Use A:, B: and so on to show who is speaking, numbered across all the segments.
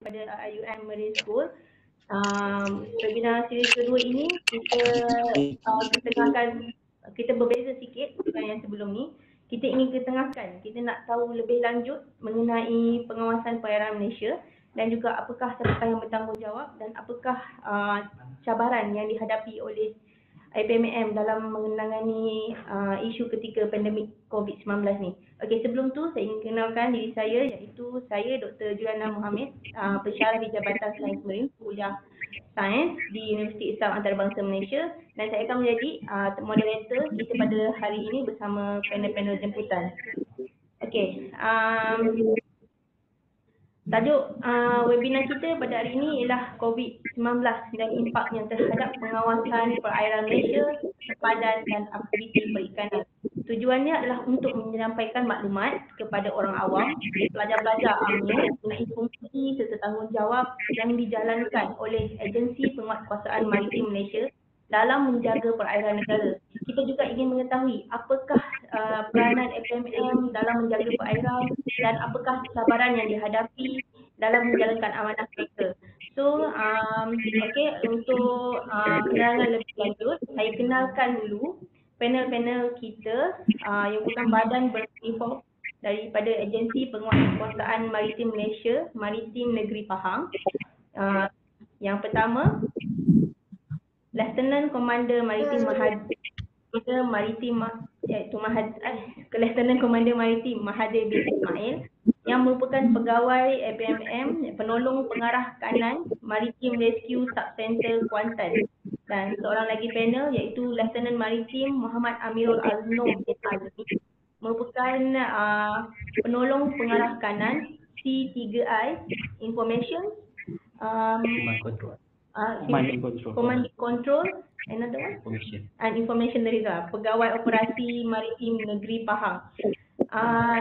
A: pada IUM Marine School. Webinar series kedua ini kita ketengahkan, kita berbeza sikit dengan yang sebelum ni. Kita ingin ketengahkan, kita nak tahu lebih lanjut mengenai pengawasan perairan Malaysia dan juga apakah siapakah yang bertanggungjawab dan apakah cabaran yang dihadapi oleh APMM dalam menangani isu ketika pandemik COVID-19 ni. Okey, sebelum tu saya ingin kenalkan diri saya, iaitu saya Dr. Juliana Mohammed, pensyarah di Jabatan Sains Marine Kuliah Sains di Universiti Islam Antarabangsa Malaysia, dan saya akan menjadi moderator kita pada hari ini bersama panel-panel jemputan. Okey, tajuk webinar kita pada hari ini ialah COVID-19 dan impaknya terhadap pengawasan perairan Malaysia, sempadan dan aktiviti perikanan. Tujuannya adalah untuk menyampaikan maklumat kepada orang awam, pelajar-pelajar amil mengenai fungsi serta tanggungjawab yang dijalankan oleh Agensi Penguatkuasaan Maritim Malaysia dalam menjaga perairan negara. Kita juga ingin mengetahui apakah peranan APMM dalam menjaga perairan dan apakah cabaran yang dihadapi dalam menjalankan amanah mereka. So, okey, untuk penerangan lebih lanjut, saya kenalkan dulu panel-panel kita yang merupakan badan beruniform daripada Agensi Penguatkuasaan Maritim Malaysia, Maritim Negeri Pahang. Yang pertama, Lieutenant Commander Maritim Lieutenant Commander Maritim Mahathir bin Ismail yang merupakan pegawai APMM, penolong pengarah kanan Maritim Rescue Subcenter Kuantan. Dan seorang lagi panel iaitu Lieutenant Maritim Muhammad Amirul Aznom bin Azmi, merupakan penolong pengarah kanan C3I Information Command Control, another one? Information Delivery, pegawai operasi Maritim Negeri Pahang.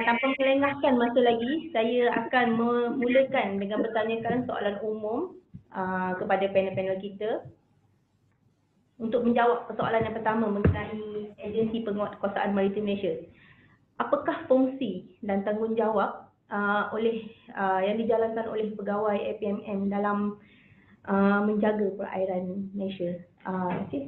A: Tanpa melengahkan masa lagi, saya akan memulakan dengan bertanyakan soalan umum kepada panel-panel kita untuk menjawab persoalan yang pertama mengenai Agensi Penguatkuasaan Maritim Malaysia. Apakah fungsi dan tanggungjawab yang dijalankan oleh pegawai APMM dalam menjaga perairan Malaysia? Okey,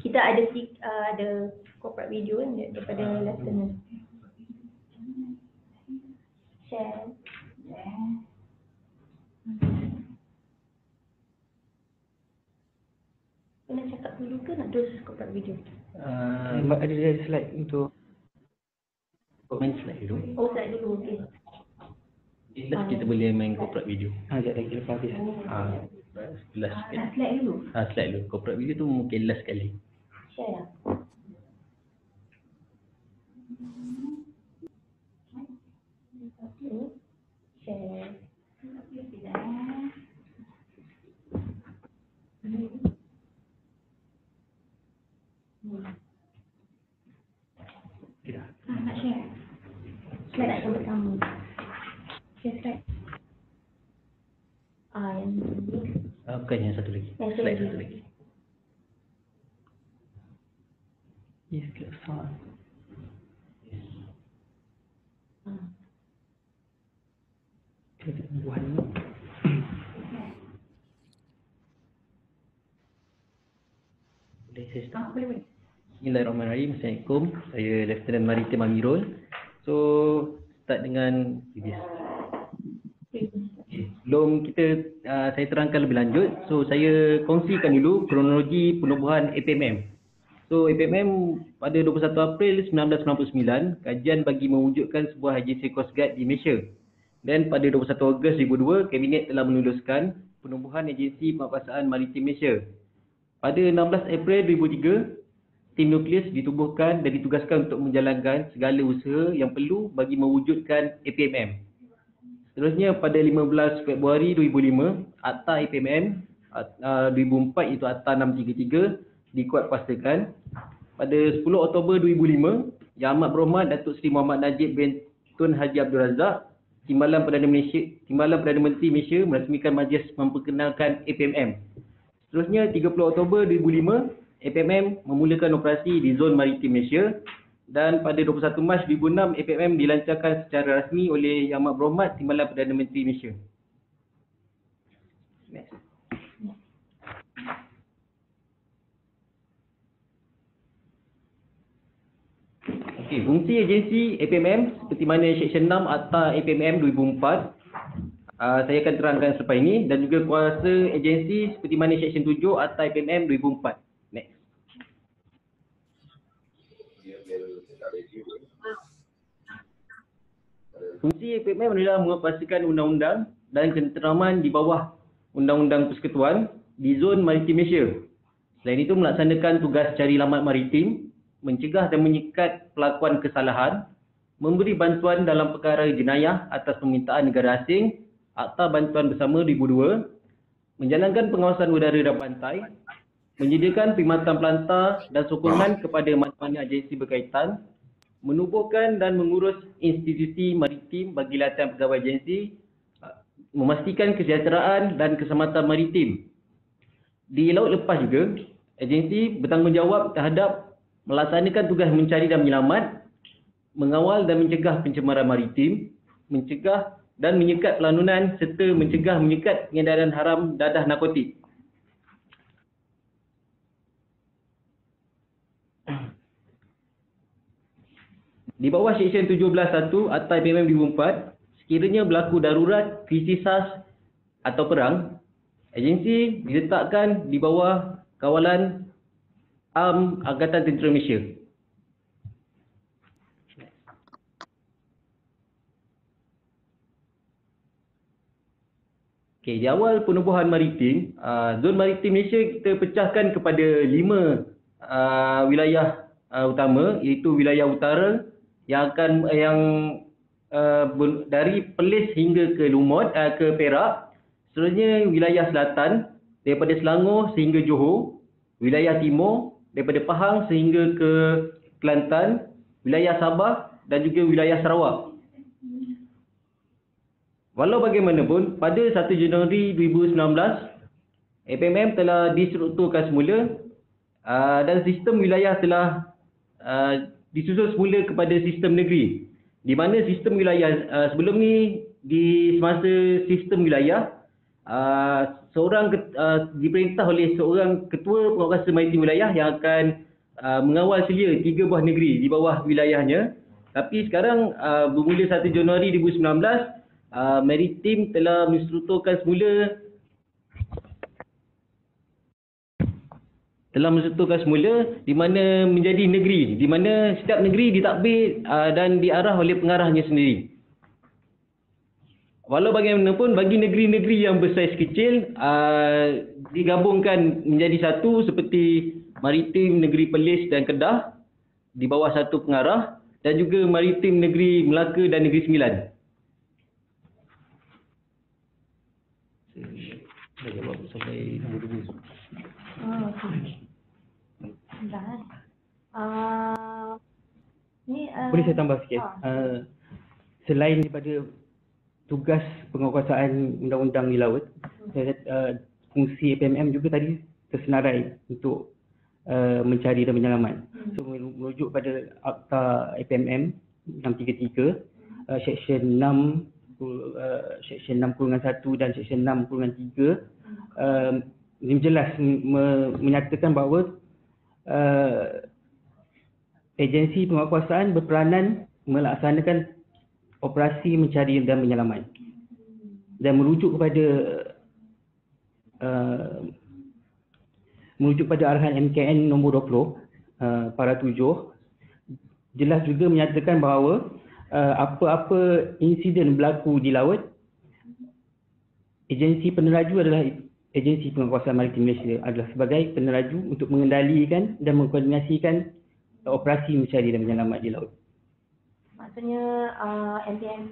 A: kita ada corporate video daripada Lieutenant. Share. Kena cakap dulu ke nak terus corporate video?
B: Ada slide untuk
C: main slide dulu.
A: Oh, slide dulu, okey.
C: Last kita boleh main corporate video.
B: Sekejap lagi lepas habis.
C: Last sekali.
A: Slide dulu.
C: Slide dulu. Corporate video tu mungkin last sekali.
A: Share lah. Share.
C: Tidak.
A: Nak share. Slide yang pertama. Share slide. Yang ni.
C: Bukan yang satu lagi.
A: Yang
C: Slide
A: satu
C: satu lagi.
B: Yes, kesan. Kita buat ni.
C: Boleh saya start?
A: Boleh.
C: Bismillahirrahmanirrahim. Assalamualaikum. Saya Lieutenant Maritim Amirul. So, start dengan this. Sebelum saya terangkan lebih lanjut, so saya kongsikan dulu kronologi penubuhan APMM. So APMM pada 21 April 1999, kajian bagi mewujudkan sebuah agensi Coast Guard di Malaysia. Dan pada 21 Ogos 2002, Kabinet telah meluluskan penubuhan Agensi Penguatkuasaan Maritim Malaysia. Pada 16 April 2003, tim nukleus ditubuhkan dan ditugaskan untuk menjalankan segala usaha yang perlu bagi mewujudkan APMM. Seterusnya pada 15 Februari 2005, Akta APMM 2004 iaitu Akta 633 dikuatkuasakan. Pada 10 Oktober 2005, Yang Amat Berhormat Datuk Seri Muhammad Najib bin Tun Haji Abdul Razak, Timbalan Perdana Menteri Malaysia merasmikan majlis memperkenalkan APMM. Seterusnya 30 Oktober 2005, APMM memulakan operasi di Zon Maritim Malaysia dan pada 21 Mac 2006 APMM dilancarkan secara rasmi oleh Yang Amat Berhormat Timbalan Perdana Menteri Malaysia. Next. Okey, fungsi agensi APMM seperti mana Seksyen 6 Akta APMM 2004 saya akan terangkan selepas ini, dan juga kuasa agensi seperti mana Seksyen 7 Akta APMM 2004. Next. Fungsi APMM adalah mengoperasikan undang-undang dan ketenteraman di bawah Undang-Undang Persekutuan di Zon Maritim Malaysia. Selain itu melaksanakan tugas cari lamat maritim, mencegah dan menyekat pelakuan kesalahan, memberi bantuan dalam perkara jenayah atas permintaan negara asing, Akta Bantuan Bersama 2002, menjalankan pengawasan udara dan pantai, menyediakan perkhidmatan pelantar dan sokongan kepada mana-mana agensi berkaitan, menubuhkan dan mengurus institusi maritim bagi latihan pegawai agensi, memastikan kesejahteraan dan keselamatan maritim. Di laut lepas juga, agensi bertanggungjawab terhadap melaksanakan tugas mencari dan menyelamat, mengawal dan mencegah pencemaran maritim, mencegah dan menyekat pelanunan serta mencegah menyekat pengedaran haram dadah narkotik. Di bawah Seksyen 17.1 Akta APMM 2004, sekiranya berlaku darurat, krisis khas atau perang, agensi diletakkan di bawah kawalan Angkatan Tentera Malaysia. Okey, di awal penubuhan maritim, zon maritim Malaysia kita pecahkan kepada 5 wilayah utama, iaitu wilayah utara yang dari Perlis hingga ke Lumut, ke Perak. Seterusnya wilayah selatan daripada Selangor sehingga Johor, wilayah timur daripada Pahang sehingga ke Kelantan, wilayah Sabah dan juga wilayah Sarawak. Walau bagaimanapun, pada 1 Januari 2019, APMM telah distrukturkan semula dan sistem wilayah telah disusun semula kepada sistem negeri. Di mana sistem wilayah sebelum ni, di semasa sistem wilayah, seorang diperintah oleh seorang ketua penguasa maritim wilayah yang akan mengawal selia 3 buah negeri di bawah wilayahnya. Tapi sekarang bermula 1 Januari 2019, maritim telah menstrukturkan semula di mana menjadi negeri, di mana setiap negeri ditadbir dan diarah oleh pengarahnya sendiri. Walau bagaimanapun, bagi negeri-negeri yang bersaiz kecil, digabungkan menjadi satu seperti maritim negeri Perlis dan Kedah di bawah satu pengarah, dan juga maritim negeri Melaka dan negeri Sembilan. Saya jawab sampai nombor 2.
B: Boleh saya tambah sikit? Selain daripada tugas penguasaan undang-undang di laut, fungsi APMM juga tadi tersenarai untuk mencari dan menyelamat. So merujuk pada Akta APMM 633, Seksyen 6, Seksyen 6/1 dan Seksyen 6/3, ini jelas menyatakan bahawa agensi penguasaan berperanan melaksanakan operasi mencari dan menyelamat, dan merujuk pada arahan MKN nombor 20 para 7, jelas juga menyatakan bahawa apa-apa insiden berlaku di laut, agensi peneraju adalah agensi penguasaan maritim Malaysia adalah sebagai peneraju untuk mengendalikan dan mengkoordinasikan operasi mencari dan menyelamat di laut.
A: Maksudnya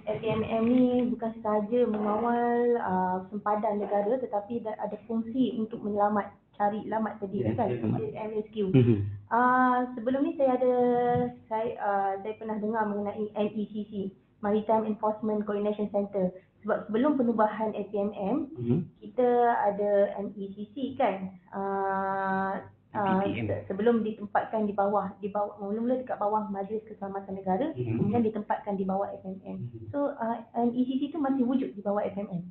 A: APMM ni bukan sahaja mengawal sempadan negara, tetapi ada fungsi untuk menyelamat, cari lamat tadi, kan? And rescue. Sebelum ni saya pernah dengar mengenai MECC, Maritime Enforcement Coordination Center. Sebab sebelum penubuhan APMM, kita ada MECC, kan? sebelum ditempatkan di bawah mula-mula dekat bawah Majlis Keselamatan Negara, kemudian ditempatkan di bawah FMM. So ECC tu masih wujud di bawah FMM.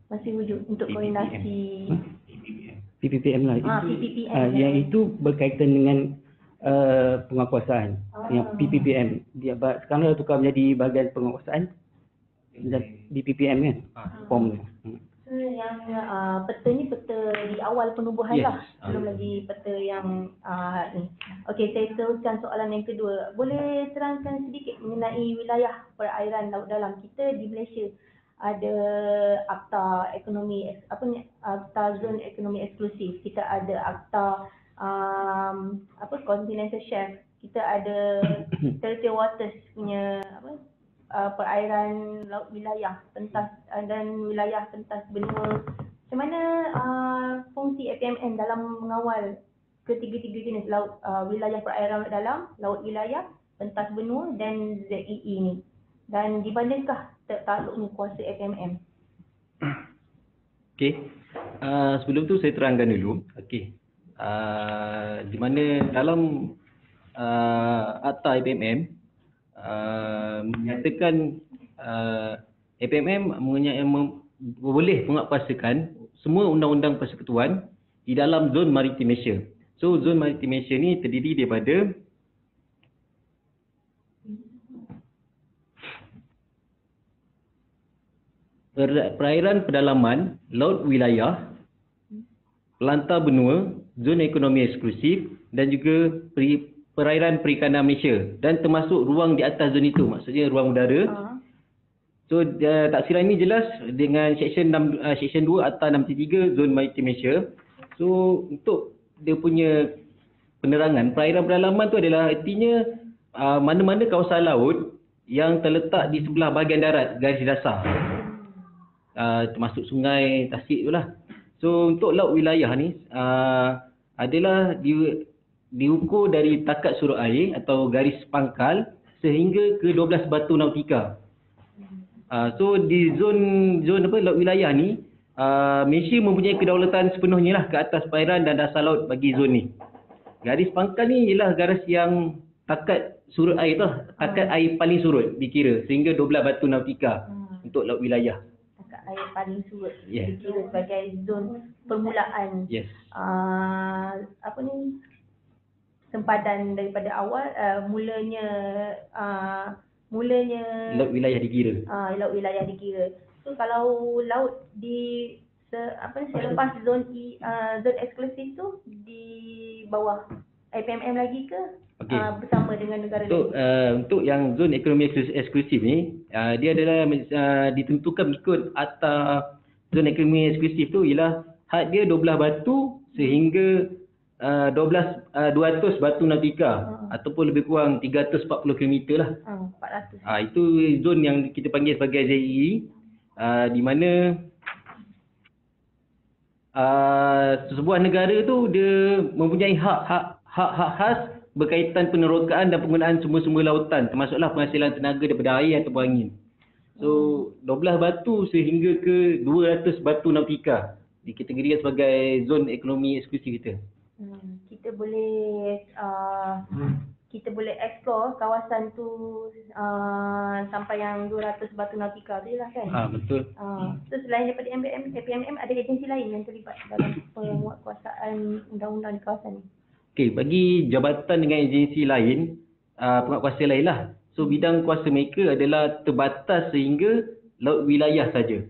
A: Masih wujud untuk koordinasi
B: PPPM lah.
A: PPPM.
B: Yang itu berkaitan dengan penguatkuasaan. Yang PPPM dia sekarang dah tukar menjadi bahagian penguatkuasaan di PPM kan formnya.
A: So yang peta ni peta di awal penubuhan lah, belum lagi peta yang ni. Okey, saya teruskan soalan yang kedua. Boleh terangkan sedikit mengenai wilayah perairan laut dalam kita di Malaysia? Ada Akta Ekonomi Akta Zon Ekonomi Eksklusif, kita ada Akta Continental Shelf, kita ada Territorial Waters punya perairan laut wilayah pentas dan wilayah pentas benua. Macam mana fungsi APMN dalam mengawal ketiga-tiga jenis laut, wilayah perairan laut dalam, laut wilayah, pentas benua dan ZEE ni? Dan di manakah takluknya kuasa APMN?
C: Okey. Sebelum tu saya terangkan dulu. Okey. Di mana dalam Akta APMM menyatakan APMM boleh menguatkuasakan semua undang-undang persekutuan di dalam zon maritim Malaysia. So zon maritim Malaysia ni terdiri daripada perairan pedalaman, laut wilayah, pelantar benua, zon ekonomi eksklusif dan juga perairan perikanan Malaysia dan termasuk ruang di atas zon itu, maksudnya ruang udara. So taksiran ini jelas dengan Seksyen 2 Akta 63 Zon Maritim Malaysia. So untuk dia punya penerangan, perairan pedalaman tu adalah artinya mana-mana kawasan laut yang terletak di sebelah bahagian darat garis dasar. Termasuk sungai, tasik tu lah. So untuk laut wilayah ni adalah diukur dari takat surut air atau garis pangkal sehingga ke 12 batu nautika. So di zon laut wilayah ni Malaysia mempunyai kedaulatan sepenuhnya lah ke atas perairan dan dasar laut bagi zon ni. Garis pangkal ni ialah garis yang takat surut air tu, takat air paling surut dikira sehingga 12 batu nautika untuk laut wilayah.
A: Air paling surut dikira sebagai zon permulaan. Sempadan daripada awal mulanya
C: laut wilayah dikira.
A: Laut wilayah dikira. So kalau laut di selepas zon zon eksklusif tu di bawah APMM lagi ke? Bersama dengan negara lain?
C: Untuk yang zon ekonomi eksklusif ni, dia adalah ditentukan mengikut Akta Zon Ekonomi Eksklusif tu ialah had dia 12 batu sehingga 200 batu nautika ataupun lebih kurang 340 km lah.
A: 400.
C: Itu zon yang kita panggil sebagai ZEE, di mana sebuah negara tu dia mempunyai hak khas berkaitan penerokaan dan penggunaan sumber-sumber lautan, termasuklah penghasilan tenaga daripada air ataupun angin. So 12 batu sehingga ke 200 batu nautika dikategorikan sebagai zon ekonomi eksklusif kita.
A: Kita boleh explore kawasan tu sampai yang 200 batu nautika tu lah kan?
C: Betul.
A: So selain daripada APMM ada agensi lain yang terlibat dalam penguatkuasaan undang-undang di kawasan ni?
C: Okey, bagi jabatan dengan agensi lain, penguatkuasa lain lah. So bidang kuasa mereka adalah terbatas sehingga laut wilayah saja.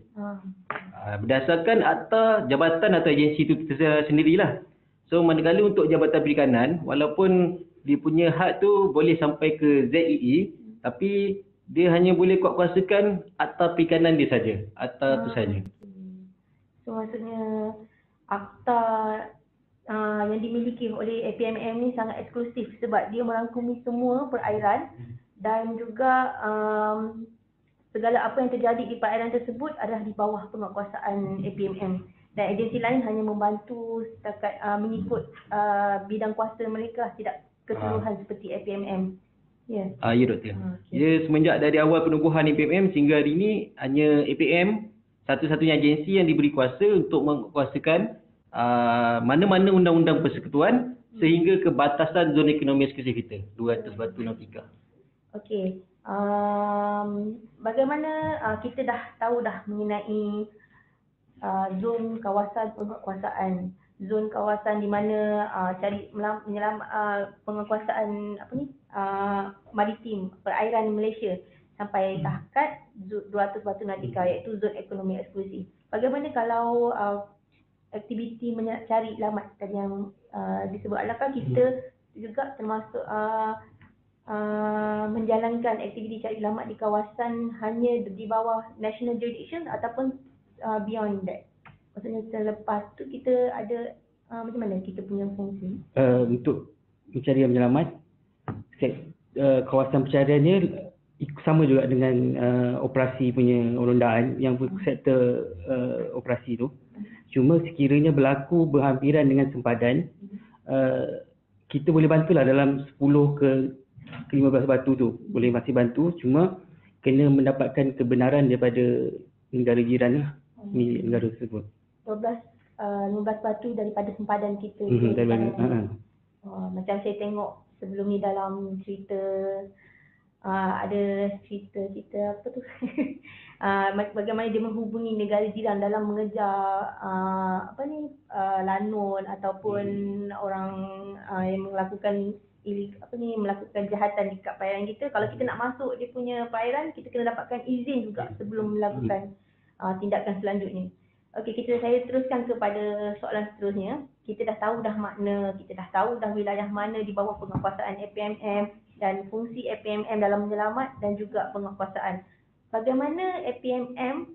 C: Berdasarkan akta jabatan atau agensi itu sendirilah. So manakala untuk jabatan perikanan, walaupun dia punya hak tu boleh sampai ke ZEE, tapi dia hanya boleh kuatkuasakan akta perikanan dia saja. Akta tu saja.
A: So maksudnya akta yang dimiliki oleh APMM ni sangat eksklusif sebab dia merangkumi semua perairan dan juga segala apa yang terjadi di perairan tersebut adalah di bawah penguatkuasaan APMM. Dan agensi lain hanya membantu setakat mengikut bidang kuasa mereka, tidak keseluruhan seperti APMM. Ya. Ya
C: doktor. Dia semenjak dari awal penubuhan APMM sehingga hari ini hanya APM satu-satunya agensi yang diberi kuasa untuk menguatkuasakan mana-mana undang-undang persekutuan sehingga ke batasan zon ekonomi eksklusif kita 200 batu nautika.
A: Okey. Bagaimana kita dah tahu dah mengenai zon kawasan penguasaan, zon kawasan di mana cari penguasaan maritim perairan Malaysia sampai tahap 200 batu nautika iaitu zon ekonomi eksklusif. Bagaimana kalau aktiviti cari lamat tadi yang disebut, adakah kita juga termasuk menjalankan aktiviti cari lamat di kawasan hanya di bawah national jurisdiction ataupun beyond that? Maksudnya selepas tu kita ada macam mana kita punya fungsi?
B: Untuk mencari dan menyelamat, kawasan pencariannya sama juga dengan operasi punya undang yang sektor operasi tu. Cuma sekiranya berlaku berhampiran dengan sempadan, kita boleh bantulah dalam 10 ke 15 batu tu. Boleh masih bantu, cuma kena mendapatkan kebenaran daripada negara jiran lah, negara tersebut.
A: 15 batu daripada sempadan kita. Macam saya tengok sebelum ni dalam cerita, ada cerita apa tu bagaimana dia menghubungi negara jiran dalam mengejar lanun ataupun orang yang melakukan melakukan kejahatan dekat perairan kita. Kalau kita nak masuk dia punya perairan, kita kena dapatkan izin juga sebelum melakukan tindakan selanjutnya. Okey, saya teruskan kepada soalan seterusnya. Kita dah tahu dah makna, kita dah tahu dah wilayah mana di bawah penguasaan APMM dan fungsi APMM dalam menyelamat dan juga penguasaan. Bagaimana APMM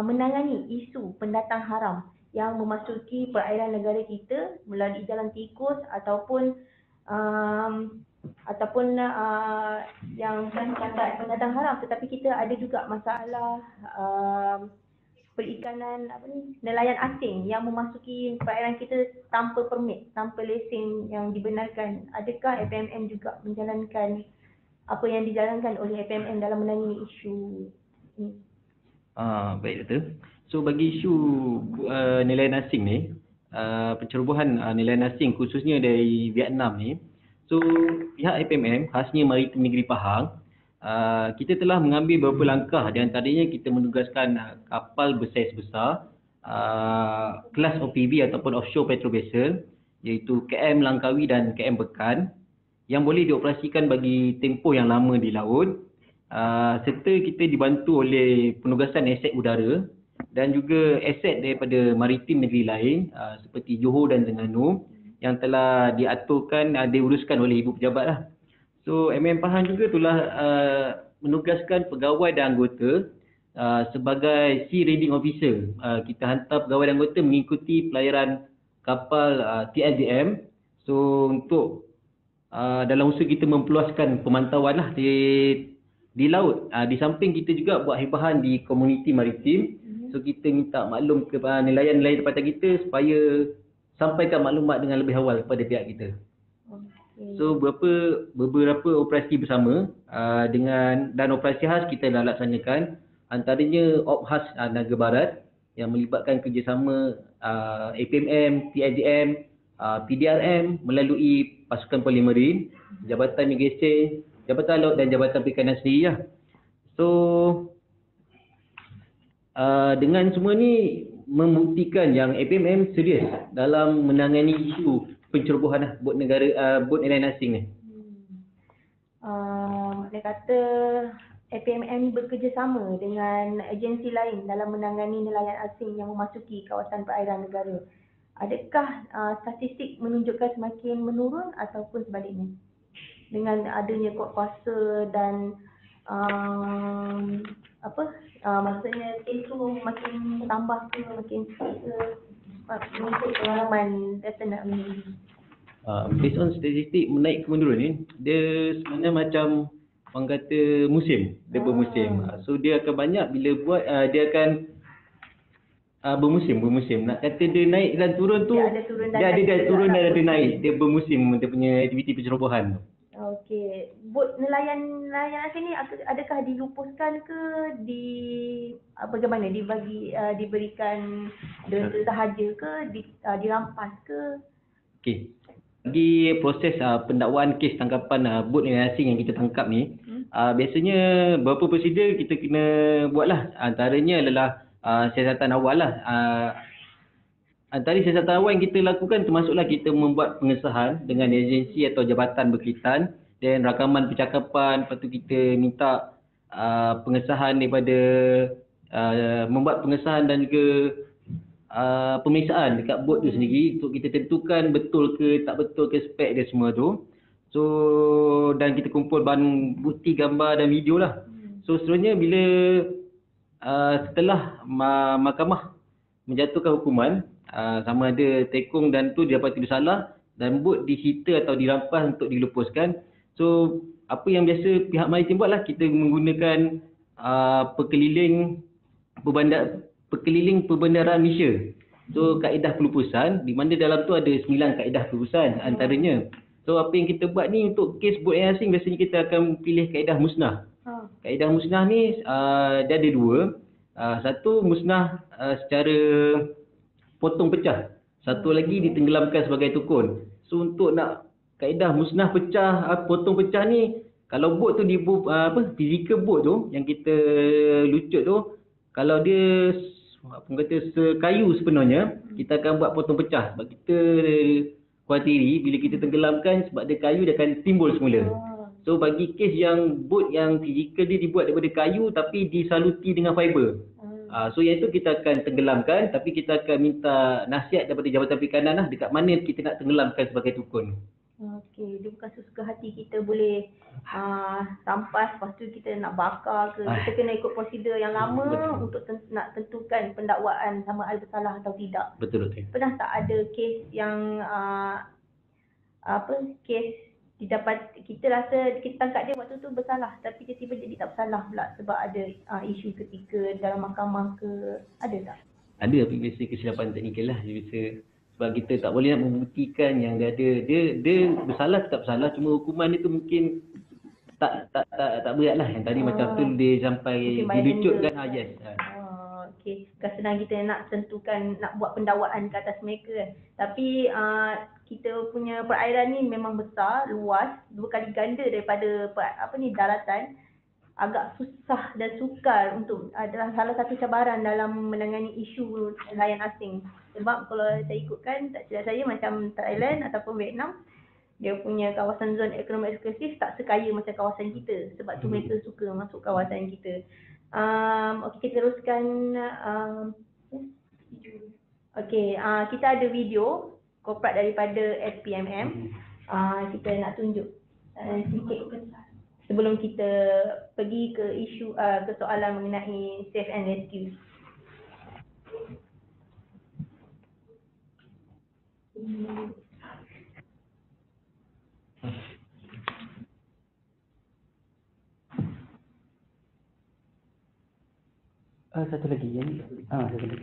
A: menangani isu pendatang haram yang memasuki perairan negara kita melalui jalan tikus ataupun yang bukan sekadar pendatang haram, tetapi kita ada juga masalah perikanan nelayan asing yang memasuki perairan kita tanpa permit, tanpa lesen yang dibenarkan. Adakah APMM juga menjalankan apa yang dijalankan oleh APMM dalam menangani isu ini?
C: Baik Doktor. So bagi isu nelayan asing ni, pencerobohan nelayan asing khususnya dari Vietnam ni, so pihak APMM khasnya Maritim Negeri Pahang, kita telah mengambil beberapa langkah. Di antaranya kita menugaskan kapal bersaiz besar kelas OPV ataupun offshore petrol vessel, iaitu KM Langkawi dan KM Bekan, yang boleh dioperasikan bagi tempoh yang lama di laut, serta kita dibantu oleh penugasan aset udara dan juga aset daripada maritim negeri lain seperti Johor dan Terengganu yang telah diaturkan, diuruskan oleh ibu pejabat lah. So MM Pahang juga telah menugaskan pegawai dan anggota sebagai Sea Raiding Officer. Kita hantar pegawai dan anggota mengikuti pelayaran kapal TLDM. So untuk dalam usaha kita memperluaskan pemantauan lah di laut. Di samping kita juga buat hibahan di komuniti maritim. So kita minta maklum kepada nelayan-nelayan tempatan kita supaya sampaikan maklumat dengan lebih awal kepada pihak kita. So beberapa operasi bersama dan operasi khas kita dah laksanakan, antaranya Op Khas Naga Barat yang melibatkan kerjasama APMM, TIDM, PDRM melalui pasukan polimerin, Jabatan Migresen, Jabatan Laut dan Jabatan Perikanan sendiri lah. So dengan semua ni membuktikan yang APMM serius dalam menangani isu pencerobohan bot nelayan asing ni.
A: Dia kata APMM bekerjasama dengan agensi lain dalam menangani nelayan asing yang memasuki kawasan perairan negara. Adakah statistik menunjukkan semakin menurun ataupun sebaliknya? Dengan adanya kuat kuasa dan maksudnya itu makin tambah ke, makin sikit ke, mengikut pengalaman data nak menjadi.
C: Based on statistik menaik ke menurun ni, dia sebenarnya macam orang kata musim, dia bermusim. So dia akan banyak bila buat, dia akan bermusim. Nak kata dia naik dan turun tu, dia ada turun dan ada naik. Dia bermusim, dia punya aktiviti pencerobohan.
A: Okey, bot nelayan asing ni adakah dilupuskan ke bagaimana diberikan sahaja ke dirampas ke?
C: Okey. Bagi proses pendakwaan kes tangkapan bot nelayan asing yang kita tangkap ni, biasanya beberapa prosedur kita kena buatlah. Antaranya adalah siasatan awal lah. Antara siasatan awal yang kita lakukan termasuklah kita membuat pengesahan dengan agensi atau jabatan berkaitan dan rakaman percakapan. Lepas tu kita minta pengesahan daripada membuat pengesahan dan juga pemeriksaan dekat bot tu sendiri untuk kita tentukan betul ke tak betul ke spek dia semua tu. So dan kita kumpul bahan bukti, gambar dan video lah. So seterusnya bila setelah mahkamah menjatuhkan hukuman, sama ada tekong dan tu didapati bersalah dan bot disita atau dirampas untuk dilupuskan. So apa yang biasa pihak maritim buatlah, kita menggunakan perkeliling perbendaharaan Malaysia. So kaedah pelupusan di mana dalam tu ada 9 kaedah pelupusan antaranya. So apa yang kita buat ni untuk kes bot yang asing, biasanya kita akan pilih kaedah musnah. Kaedah musnah ni dia ada 2. Satu musnah secara potong pecah. Satu lagi ditenggelamkan sebagai tukun. So untuk nak kaedah musnah pecah, potong pecah ni, kalau bot tu fizikal bot tu yang kita lucut tu, kalau dia sekayu sepenuhnya, kita akan buat potong pecah. Sebab kita kuatiri bila kita tenggelamkan, sebab dia kayu dia akan timbul semula. So bagi kes yang bot yang fizikal dia dibuat daripada kayu tapi disaluti dengan fiber. So yang itu kita akan tenggelamkan, tapi kita akan minta nasihat daripada Jabatan Perikanan lah dekat mana kita nak tenggelamkan sebagai tukun.
A: Okey, dia bukan sesuka hati kita boleh rampas, lepas tu kita nak bakar ke. Kita kena ikut prosedur yang lama untuk nak tentukan pendakwaan sama ada bersalah atau tidak.
C: Betul.
A: Pernah tak ada kes yang kes kita rasa kita tangkap dia waktu tu bersalah tapi tiba-tiba jadi tak bersalah pula sebab ada isu ketika dalam mahkamah ke, ada tak?
C: Ada, tapi biasa kesilapan teknikal lah. Biasa sebab kita tak boleh nak membuktikan yang dia ada dia bersalah tak bersalah, cuma hukuman dia tu mungkin tak berat lah. Yang tadi macam tu dia sampai dilucutkan. Yes.
A: Okey, bukan senang kita nak tentukan, nak buat pendakwaan ke atas mereka kan. Tapi kita punya perairan ni memang besar, luas, 2 kali ganda daripada daratan. Agak susah dan sukar adalah salah satu cabaran dalam menangani isu nelayan asing. Sebab kalau saya ikutkan, tak silap saya, macam Thailand ataupun Vietnam, dia punya kawasan zon ekonomi eksklusif tak sekaya macam kawasan kita. Sebab tu mereka suka masuk kawasan kita. Okey, kita teruskan. Okey, kita ada video korporat daripada SPMM. Kita nak tunjuk sedikit sebelum kita pergi ke isu ke soalan mengenai save and rescue.
B: Satu lagi yang satu lagi.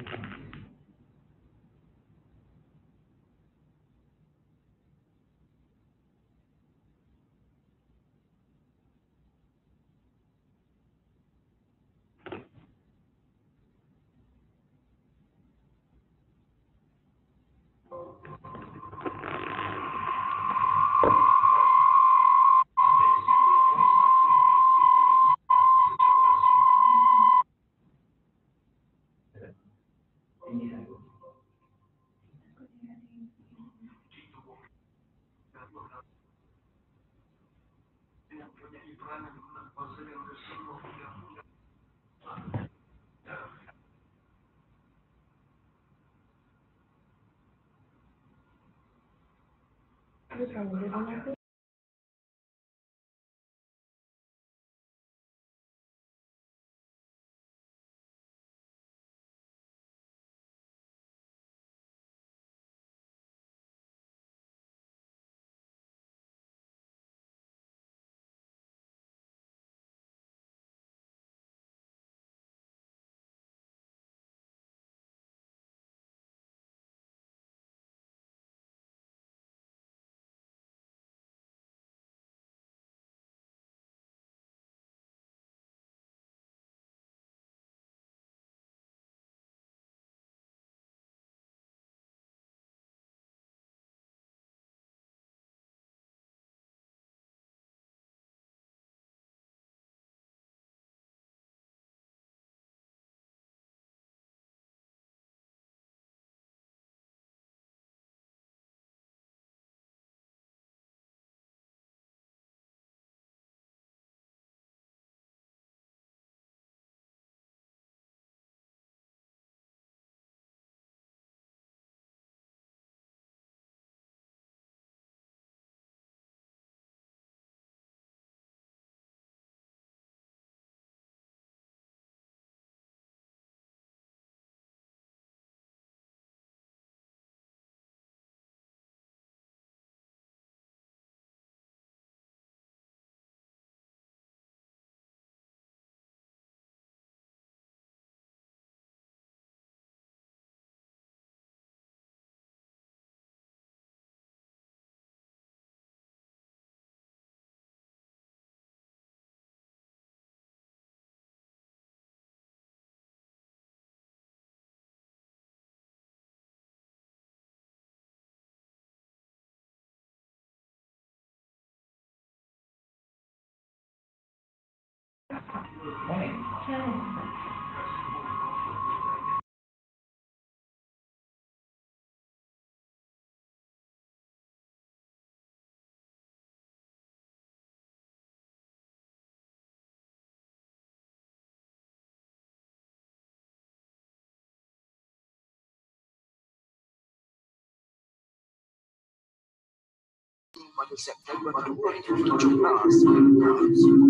D: pada September 2017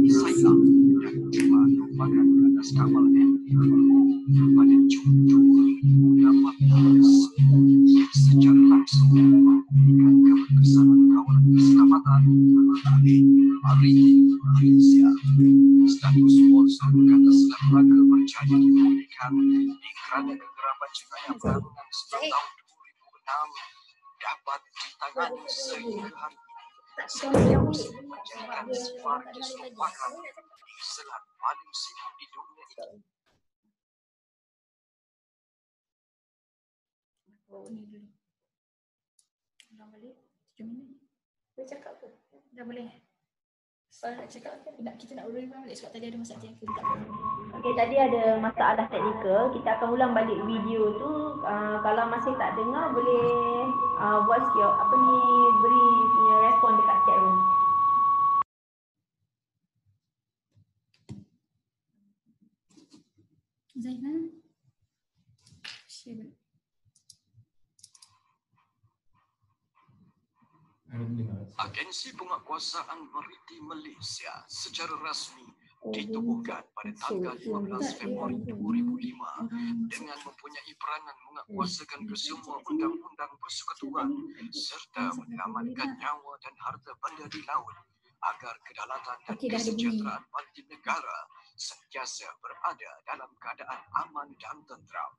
D: Sailam dan cuma merupakan atas kapal pada Jun 2018 secara langsung memberikan keberkesanan kawalan keselamatan maritim Malaysia. Status sponsor kata selam raga berjaya dipulihkan kerana kegerapan jenayah perang 9 tahun 2006 dapat ditangani sehingga hari ini. Sekaligus menjadikan sebuah keseluruhan di selat paling sibuk di dunia ini.
E: Oh, ni dulu. Dah boleh? 7 minit. Boleh cakap ke? Dah boleh. Soal nak cakap kan? Kita nak ulang balik sebab tadi ada masalah teknikal. Tak boleh.
A: Okey, tadi ada masalah teknikal. Kita akan ulang balik video tu. Kalau masih tak dengar, boleh voice your beri punya respon dekat chat room.
E: Zainal. Share.
D: Agensi Penguatkuasaan Maritim Malaysia secara rasmi ditubuhkan pada tanggal 15 Februari 2005 dengan mempunyai peranan menguatkuasakan kesemua undang-undang persekutuan serta menyelamatkan nyawa dan harta benda di laut agar kedaulatan dan kesejahteraan maritim negara sentiasa berada dalam keadaan aman dan tenteram.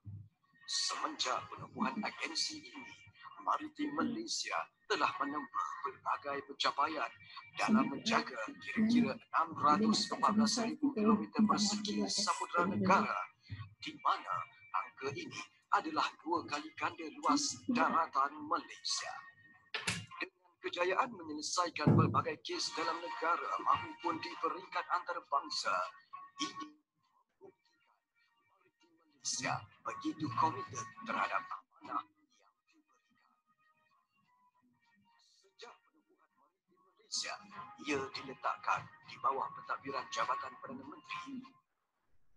D: Semenjak penubuhan agensi ini, Maritim Malaysia telah menempuh berbagai pencapaian dalam menjaga kira-kira 614,000 km persegi samudera negara, di mana angka ini adalah 2 kali ganda luas daratan Malaysia. Dengan kejayaan menyelesaikan pelbagai kes dalam negara maupun di peringkat antarabangsa, ini membuktikan Maritim Malaysia begitu komited terhadap amanah. Ia diletakkan di bawah pentadbiran Jabatan Perdana Menteri.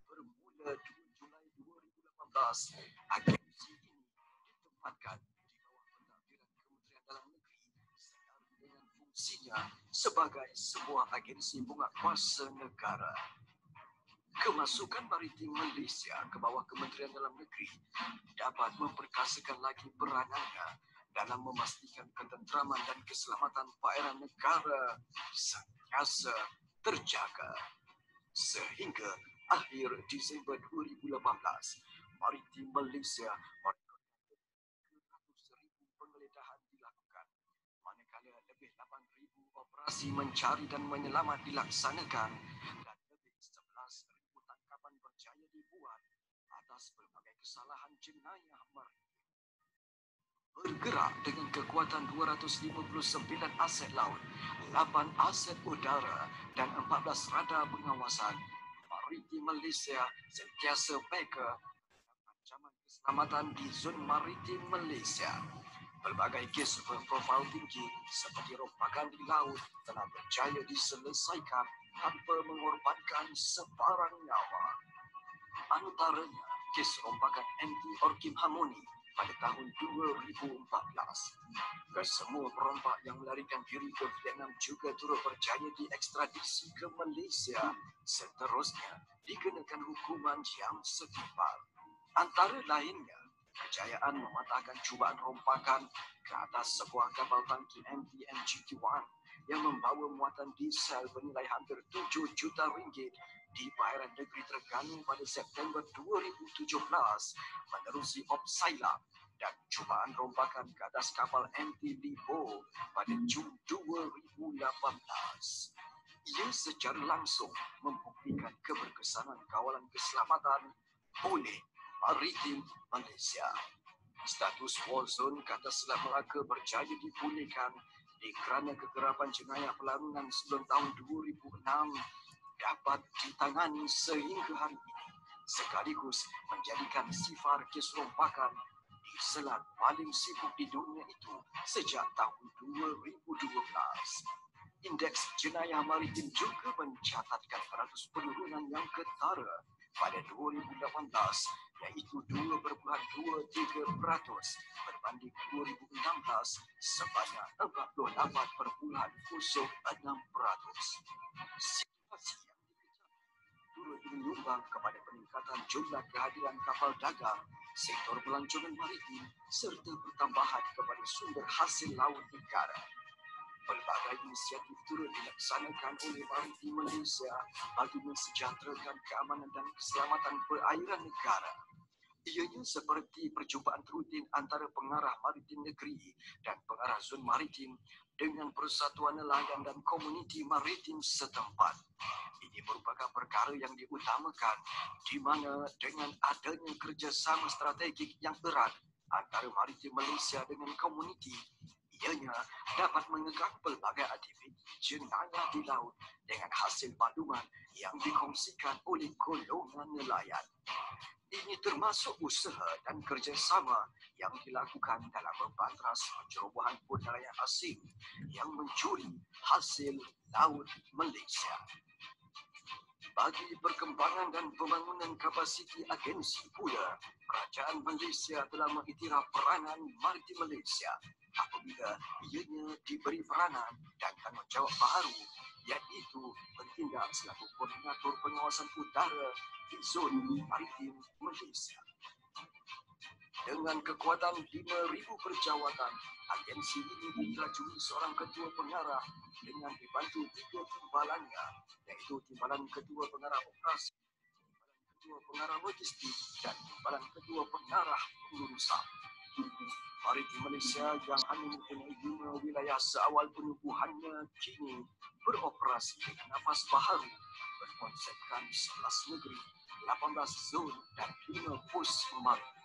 D: Bermula 2 Julai 2018, agensi ini ditempatkan di bawah pentadbiran Kementerian Dalam Negeri seiring dengan fungsinya sebagai sebuah agensi penguatkuasa negara. Kemasukan Maritim Malaysia ke bawah Kementerian Dalam Negeri dapat memperkasakan lagi peranannya dalam memastikan ketenteraman dan keselamatan perairan negara sentiasa terjaga. Sehingga akhir Disember 2018, Maritim Malaysia merekodkan 200,000 penggeledahan dilakukan, manakala lebih 8,000 operasi mencari dan menyelamat dilaksanakan dan lebih 11,000 tangkapan berjaya dibuat atas pelbagai kesalahan jenayah maritim. Bergerak dengan kekuatan 259 aset laut, 8 aset udara dan 14 radar pengawasan, Maritim Malaysia sentiasa mega ancaman keselamatan di zon maritim Malaysia. Pelbagai kes berprofil tinggi seperti rompakan di laut telah berjaya diselesaikan tanpa mengorbankan sebarang nyawa. Antaranya kes rompakan MT Orkim Harmony pada tahun 2014. Kesemua perompak yang melarikan diri ke Vietnam juga turut berjaya diekstradisi ke Malaysia. Seterusnya dikenakan hukuman yang setimpal. Antara lainnya, kejayaan mematahkan cubaan rompakan ke atas sebuah kapal tangki MT MGT-1 yang membawa muatan diesel bernilai hampir 7 juta ringgit di perairan negeri Terengganu pada September 2017 menerusi Op Sailam, dan cubaan rompakan ke atas kapal MT Libo pada Jun 2018. Ia secara langsung membuktikan keberkesanan kawalan keselamatan oleh Maritim Malaysia. Status war zone ke atas Selat Melaka berjaya dipulihkan kerana kegerapan jenayah perlawanan sebelum tahun 2006 dapat ditangani sehingga hari ini, sekaligus menjadikan sifar keserombakan di selat paling sibuk di dunia itu sejak tahun 2012. Indeks jenayah maritim juga mencatatkan peratus penurunan yang ketara pada 2018, iaitu 2,23% berbanding 2016 sebanyak 48,06%. Situasi yang dikejar turut menyumbang kepada peningkatan jumlah kehadiran kapal dagang, sektor pelancongan maritim serta pertambahan kepada sumber hasil laut negara. Pelbagai inisiatif turut dilaksanakan oleh Maritim Malaysia bagi mensejahterakan keamanan dan keselamatan perairan negara. Ianya seperti percubaan rutin antara pengarah maritim negeri dan pengarah zon maritim dengan persatuan nelayan dan komuniti maritim setempat. Ini merupakan perkara yang diutamakan di mana dengan adanya kerjasama strategik yang erat antara Maritim Malaysia dengan komuniti, ianya dapat mengekang pelbagai aktiviti jenayah di laut dengan hasil maklumat yang dikongsikan oleh golongan nelayan. Ini termasuk usaha dan kerjasama yang dilakukan dalam membatras pencerobohan bot nelayan asing yang mencuri hasil laut Malaysia. Bagi perkembangan dan pembangunan kapasiti agensi pula, Kerajaan Malaysia telah mengiktiraf peranan Maritim Malaysia apabila ianya diberi peranan dan tanggungjawab baharu, iaitu bertindak selaku koordinator pengawasan udara di zon maritim Malaysia. Dengan kekuatan 5,000 perjawatan, agensi ini dirajui seorang ketua pengarah dengan dibantu 3 timbalannya, iaitu timbalan ketua pengarah operasi, timbalan ketua pengarah logistik dan timbalan ketua pengarah pengurusan. Maritim Malaysia yang hanya mempunyai 5 wilayah seawal penubuhannya kini beroperasi dengan nafas baharu berkonsepkan 11 negeri, 18 zon dan 5 pos maritim.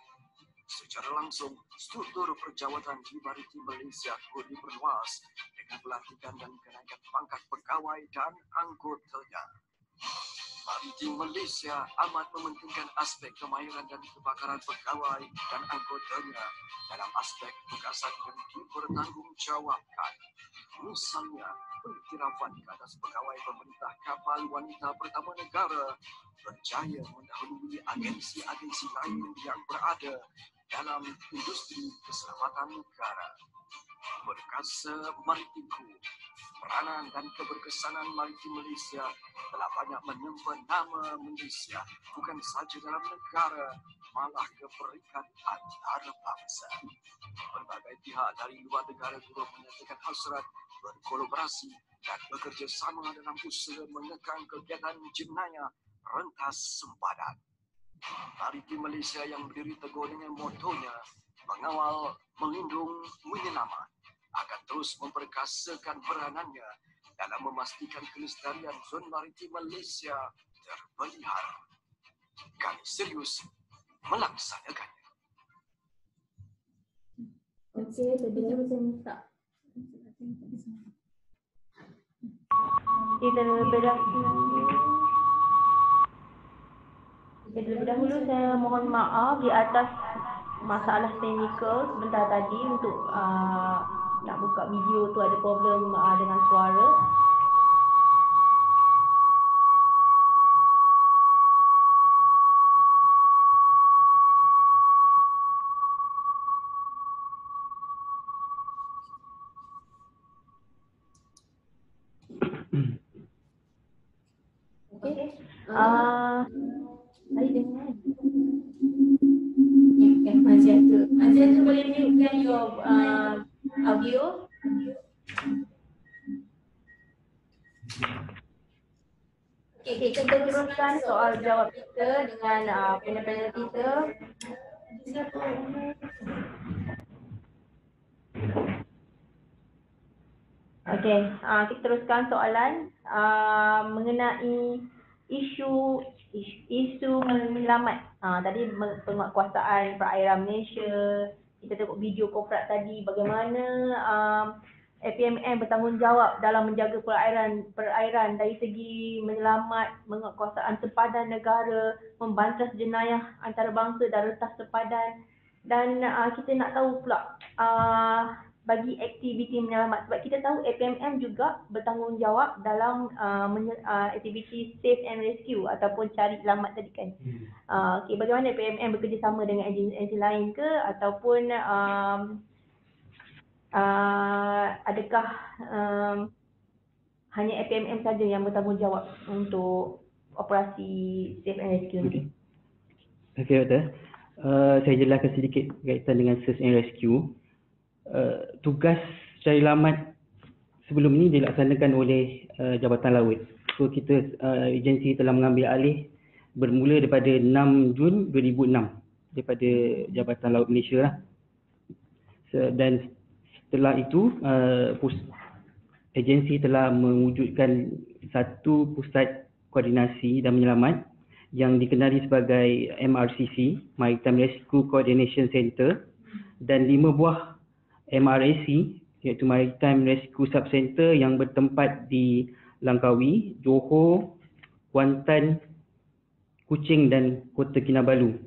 D: Secara langsung, struktur perjawatan di Maritim Malaysia turut diperluas dengan pelantikan dan kenaikan pangkat pegawai dan anggotanya. Maritim Malaysia amat mementingkan aspek kemahiran dan kebakaran pegawai dan anggotanya dalam aspek tugasan yang dipertanggungjawabkan. Misalnya, pengiktirafan ke atas pegawai pemerintah kapal wanita pertama negara berjaya mendahului agensi-agensi lain yang berada dalam industri keselamatan negara. Berkasa maritimku, peranan dan keberkesanan Maritim Malaysia telah banyak menyimpan nama Malaysia bukan sahaja dalam negara, malah ke peringkat antarabangsa. Berbagai pihak dari luar negara turut menyatakan hasrat berkolaborasi dan bekerjasama dalam usaha mengekang kegiatan jenayah rentas sempadan. Maritim Malaysia yang berdiri teguh dengan motonya mengawal, melindung, menyelamat akan terus memperkasakan peranannya dalam memastikan kelestarian zon maritim Malaysia terpelihara. Kami serius melaksanakannya.
A: Okey, terlebih saya minta. Terlebih dahulu saya mohon maaf di atas masalah teknikal sebentar tadi untuk nak buka video tu ada problem dengan suara. Okey. Hari dengar. Ya, Mazia tu boleh mute your audio. Okey, kita teruskan soal jawab kita dengan panel kita. Okey, kita teruskan soalan mengenai isu menyelamat. Tadi penguatkuasaan perairan Malaysia, kita tengok video korporat tadi bagaimana APMM bertanggungjawab dalam menjaga perairan dari segi menyelamat, menguatkuasaan sempadan negara, membantas jenayah antarabangsa dan retas sempadan. Dan kita nak tahu pula bagi aktiviti menyelamat, sebab kita tahu APMM juga bertanggungjawab dalam aktiviti save and rescue ataupun cari selamat tadi kan. Okay, bagaimana APMM bekerjasama dengan agensi lain ke, ataupun adakah hanya APMM saja yang bertanggungjawab untuk operasi save and rescue ni?
B: Okey, Doktor. Saya jelaskan sedikit berkaitan dengan search and rescue. Tugas cari selamat sebelum ini dilaksanakan oleh Jabatan Laut. So kita agensi telah mengambil alih bermula daripada 6 Jun 2006 daripada Jabatan Laut Malaysia lah. Dan setelah itu agensi telah mewujudkan satu pusat koordinasi dan menyelamat yang dikenali sebagai MRCC, Maritime Rescue Coordination Center, dan 5 buah MRAC iaitu Maritime Rescue Subcenter yang bertempat di Langkawi, Johor, Kuantan, Kuching dan Kota Kinabalu.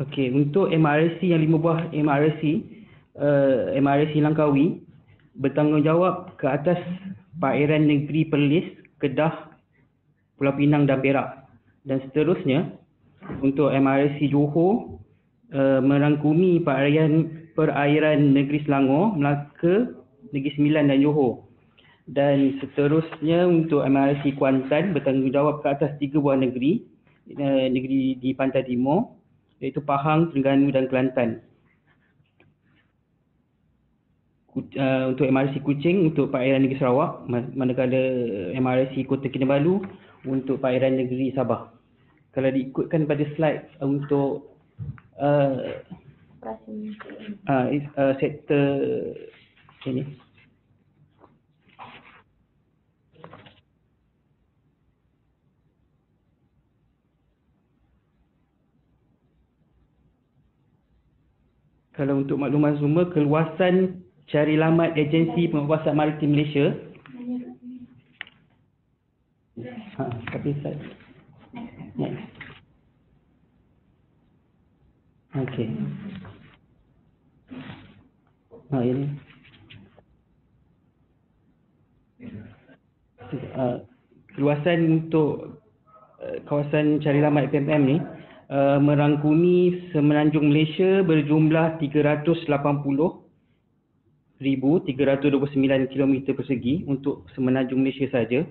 B: Okey, untuk MRAC yang 5 buah MRAC Langkawi bertanggungjawab ke atas perairan negeri Perlis, Kedah, Pulau Pinang dan Perak. Dan seterusnya untuk MRAC Johor merangkumi perairan negeri Selangor, Melaka, Negeri Sembilan dan Johor. Dan seterusnya untuk MRAC Kuantan bertanggungjawab ke atas 3 buah negeri di pantai timur, iaitu Pahang, Terengganu dan Kelantan. Untuk MRC Kuching untuk perairan negeri Sarawak, manakala MRC Kota Kinabalu untuk perairan negeri Sabah. Kalau diikutkan pada slide untuk sektor ini. Kalau untuk makluman semua, keluasan cari selamat agensi penguasaan maritim Malaysia. Tapi slide. Next. Okey. Ini. Keluasan untuk kawasan cari selamat APMM ni merangkumi semenanjung Malaysia berjumlah 380,329 km persegi untuk semenanjung Malaysia saja,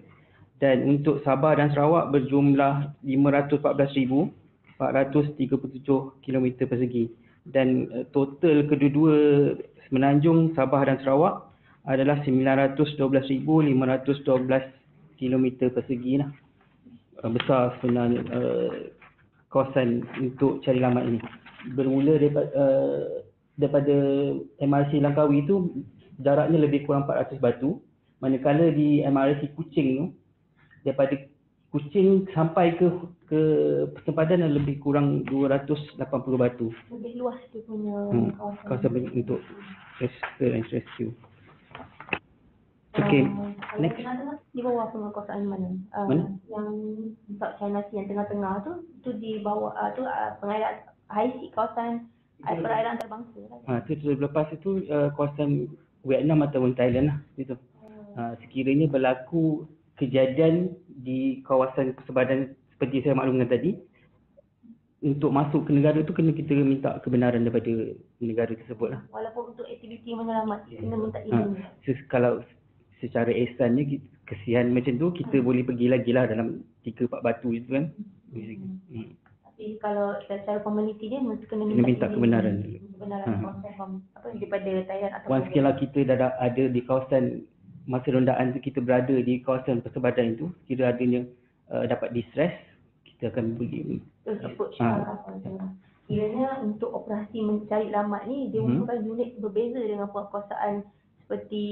B: dan untuk Sabah dan Sarawak berjumlah 514,437 km persegi, dan total kedua-dua semenanjung Sabah dan Sarawak adalah 912,512 km persegi lah. Besar sebenarnya kawasan untuk cari selamat ini. Bermula daripada MRC Langkawi itu jaraknya lebih kurang 400 batu, manakala di MRC Kuching tu daripada Kuching sampai ke persempadan lebih kurang 280 batu.
A: Lebih luas dia punya
B: kawasan untuk rescue. Okey, next.
A: Di bawah penguasaan mana? Yang South China Sea yang tengah-tengah tu di bawah pengairan HIC, kawasan perairan antarabangsa lah.
B: Itu lepas itu kawasan Vietnam ataupun Thailand lah itu. Sekiranya berlaku kejadian di kawasan persempadan seperti saya maklumkan tadi, untuk masuk ke negara tu kena kita minta kebenaran daripada negara tersebut lah.
A: Walaupun untuk aktiviti menyelamat kena minta izin.
B: Kalau secara ihsannya kesian macam tu kita boleh pergi lagi lah dalam 3-4 batu itu kan.
A: Tapi kalau secara komuniti dia mesti kena
B: minta kebenaran.
A: Daripada Thailand atau
B: once kira kita dah ada di kawasan masa rondaan tu, kita berada di kawasan persempadan itu, kira adanya dapat distress, kita akan pergi
A: approach. Kiranya untuk operasi mencari selamat ni dia merupakan unit berbeza dengan penguasaan seperti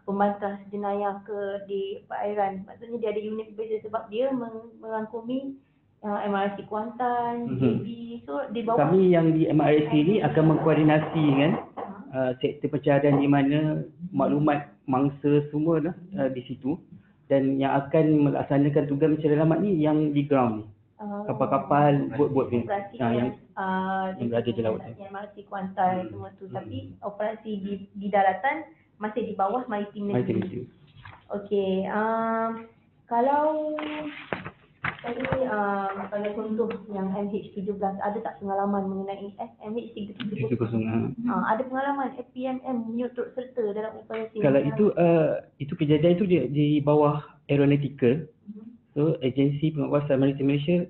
A: pembantas jenayah di perairan. Maksudnya dia ada unit berbeza sebab dia merangkumi MRC Kuantan, JB. So di bawah
B: Kami yang di MRC ni akan mengkoordinasi kan sektor pencarian di mana maklumat mangsa semua di situ, dan yang akan melaksanakan tugas mencari alamat ni yang di ground ni. Kapal-kapal, bot-bot ni.
A: operasi
B: Yang berada di laut.
A: MRC Kuantan semua tu, tapi operasi di daratan masih di bawah maritim
B: Maritim
A: negeri.
B: itu.
A: Okey, kalau tadi kalau contoh yang MH17, ada tak pengalaman mengenai MH370? Ada pengalaman FPMM menyut turut serta dalam operasi?
B: Kalau itu kejadian itu di bawah aeronautical. So agensi penguasaan maritim Malaysia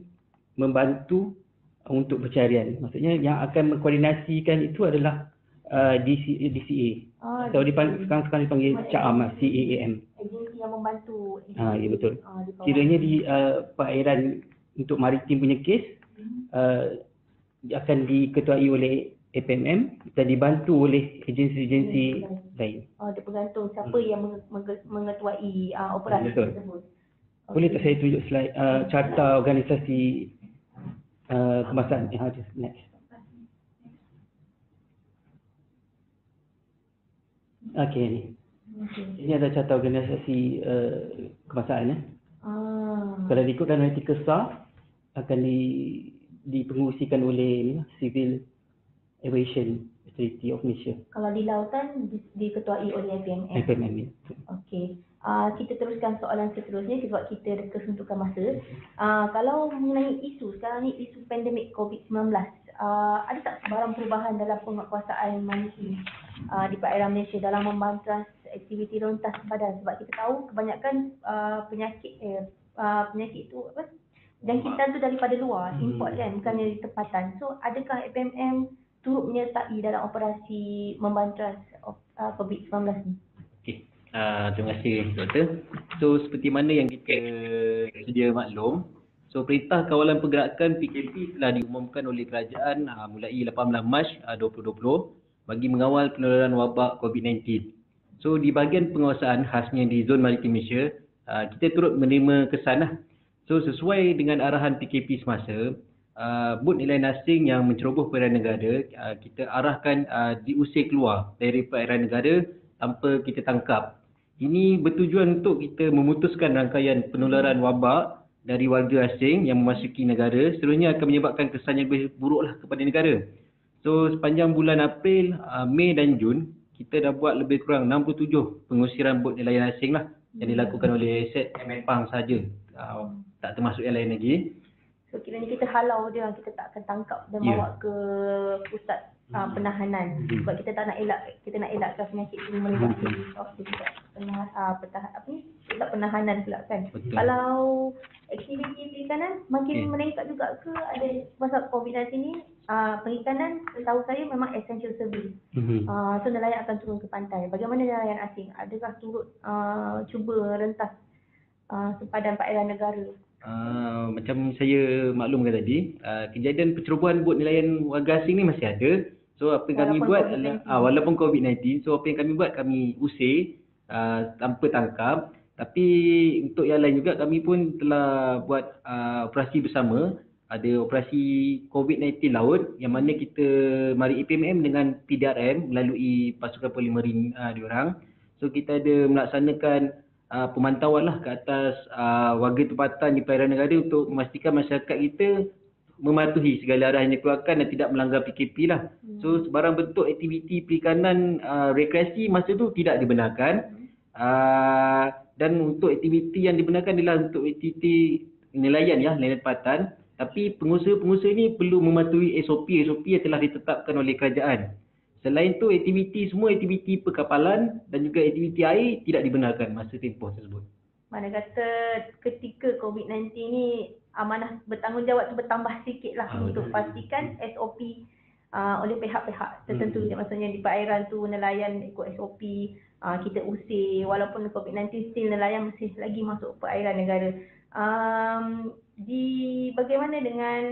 B: membantu untuk pencarian. Maksudnya yang akan mengkoordinasikan itu adalah DCA. Atau sekarang dipanggil CAAM, CAAM.
A: Agensi yang membantu.
B: Ya betul. Kiranya di perairan untuk maritim punya kes akan diketuai oleh APMM dan dibantu oleh agensi-agensi lain.
A: Dia bergantung siapa yang mengetuai operasi
B: Betul.
A: tersebut.
B: Boleh tak saya tunjuk slide carta organisasi kebangsaan yang ada next. Okey ni. Ini ada carta organisasi kebangsaan. Kalau diikutkan artikel SAR akan dipengurusikan oleh Civil Aviation Authority of Malaysia.
A: Kalau di lautan diketuai oleh APMM.
B: APMM ni.
A: Okey. Kita teruskan soalan seterusnya sebab kita ada kesuntukan masa. Kalau mengenai isu, sekarang ni isu pandemik COVID-19, ada tak sebarang perubahan dalam penguasaan maritim di perairan Malaysia dalam membantras aktiviti lontas sempadan? Sebab kita tahu kebanyakan penyakit itu jangkitan tu daripada luar, import kan, bukannya di tempatan. So adakah APMM turut menyertai dalam operasi membantras COVID-19 ni?
C: Okey. Terima kasih Doktor. So seperti mana yang kita sedia maklum, so Perintah Kawalan Pergerakan PKP telah diumumkan oleh kerajaan mulai 18 Mac 2020 bagi mengawal penularan wabak COVID-19. So di bahagian penguasaan khasnya di zon maritim Malaysia, kita turut menerima kesan. So sesuai dengan arahan PKP semasa, bot nelayan asing yang menceroboh perairan negara, kita arahkan diusir keluar dari perairan negara tanpa kita tangkap. Ini bertujuan untuk kita memutuskan rangkaian penularan wabak dari warga asing yang memasuki negara, seterusnya akan menyebabkan kesan yang lebih buruklah kepada negara. So sepanjang bulan April, Mei dan Jun, kita dah buat lebih kurang 67 pengusiran bot nelayan asing lah yang dilakukan oleh set Pang saja, tak termasuk yang lain lagi.
A: So kiranya kita halau dia, kita tak akan tangkap dan bawa ke pusat penahanan. Sebab kita tak nak elakkan penyakit ini melibatkan pusat penahanan pula kan.
C: Betul.
A: Kalau aktiviti perikanan makin meningkat juga ke ada pasal COVID-19 ni? Perikanan setahu saya memang essential service. So nelayan akan turun ke pantai. Bagaimana nelayan asing? Adakah turut cuba rentas sempadan perairan negara?
C: Macam saya maklumkan tadi, kejadian pencerobohan bot nelayan warga asing ni masih ada. So apa yang kami buat walaupun COVID-19, so apa yang kami buat, kami usir tanpa tangkap. Tapi untuk yang lain juga kami pun telah buat operasi bersama. Ada operasi COVID-19 laut yang mana kita mari APMM dengan PDRM melalui pasukan polimerin diorang. So kita ada melaksanakan pemantauan lah ke atas warga tempatan di perairan negara untuk memastikan masyarakat kita mematuhi segala arahan yang dikeluarkan dan tidak melanggar PKP lah. So sebarang bentuk aktiviti perikanan rekreasi masa tu tidak dibenarkan. Dan untuk aktiviti yang dibenarkan adalah untuk aktiviti nelayan tempatan. Tapi pengusaha-pengusaha ini perlu mematuhi SOP yang telah ditetapkan oleh kerajaan. Selain tu semua aktiviti perkapalan dan juga aktiviti air tidak dibenarkan masa tempoh tersebut.
A: Mana kata ketika COVID-19 ni amanah bertanggungjawab tu bertambah sikit lah untuk pastikan SOP oleh pihak-pihak tertentu. Maksudnya di perairan tu nelayan ikut SOP, kita usir walaupun COVID-19 still nelayan masih lagi masuk perairan negara. Bagaimana dengan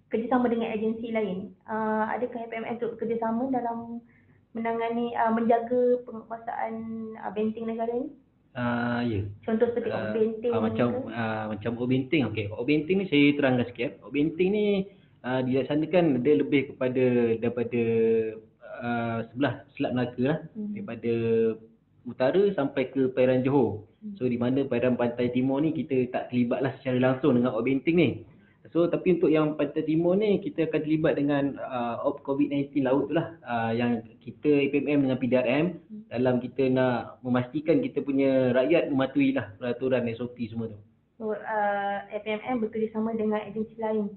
A: kerjasama dengan agensi lain? Adakah APMM untuk kerjasama dalam menangani menjaga penguasaan benteng negara ini?
C: Ya.
A: Contoh seperti benteng
C: Macam Obenting. Okey, Obenting ni saya terangkan sikit. Obenting ni dilaksanakan dia lebih kepada daripada sebelah Selat Melaka lah. Daripada utara sampai ke perairan Johor. So di mana perairan pantai timur ni kita tak terlibat lah secara langsung dengan Obenting ni. So tapi untuk yang pantai timur ni kita akan terlibat dengan op COVID-19 laut tu lah, yang kita APMM dengan PDRM dalam kita nak memastikan kita punya rakyat mematuhi lah peraturan SOP semua tu.
A: So APMM bekerjasama dengan agensi lain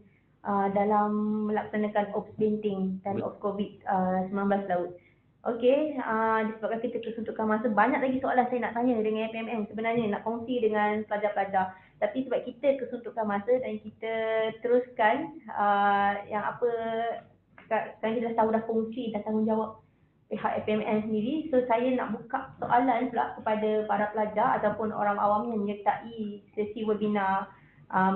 A: dalam melaksanakan ops benteng dan ops COVID-19 laut. Okey, disebabkan kita kesuntukan masa, banyak lagi soalan saya nak tanya dengan APMM sebenarnya, nak kongsi dengan pelajar-pelajar. Tapi sebab kita kesuntukan masa dan kita teruskan yang apa sekarang kita dah tahu dah fungsi dan tanggungjawab pihak APMM sendiri. So saya nak buka soalan pula kepada para pelajar ataupun orang awam yang menyertai sesi webinar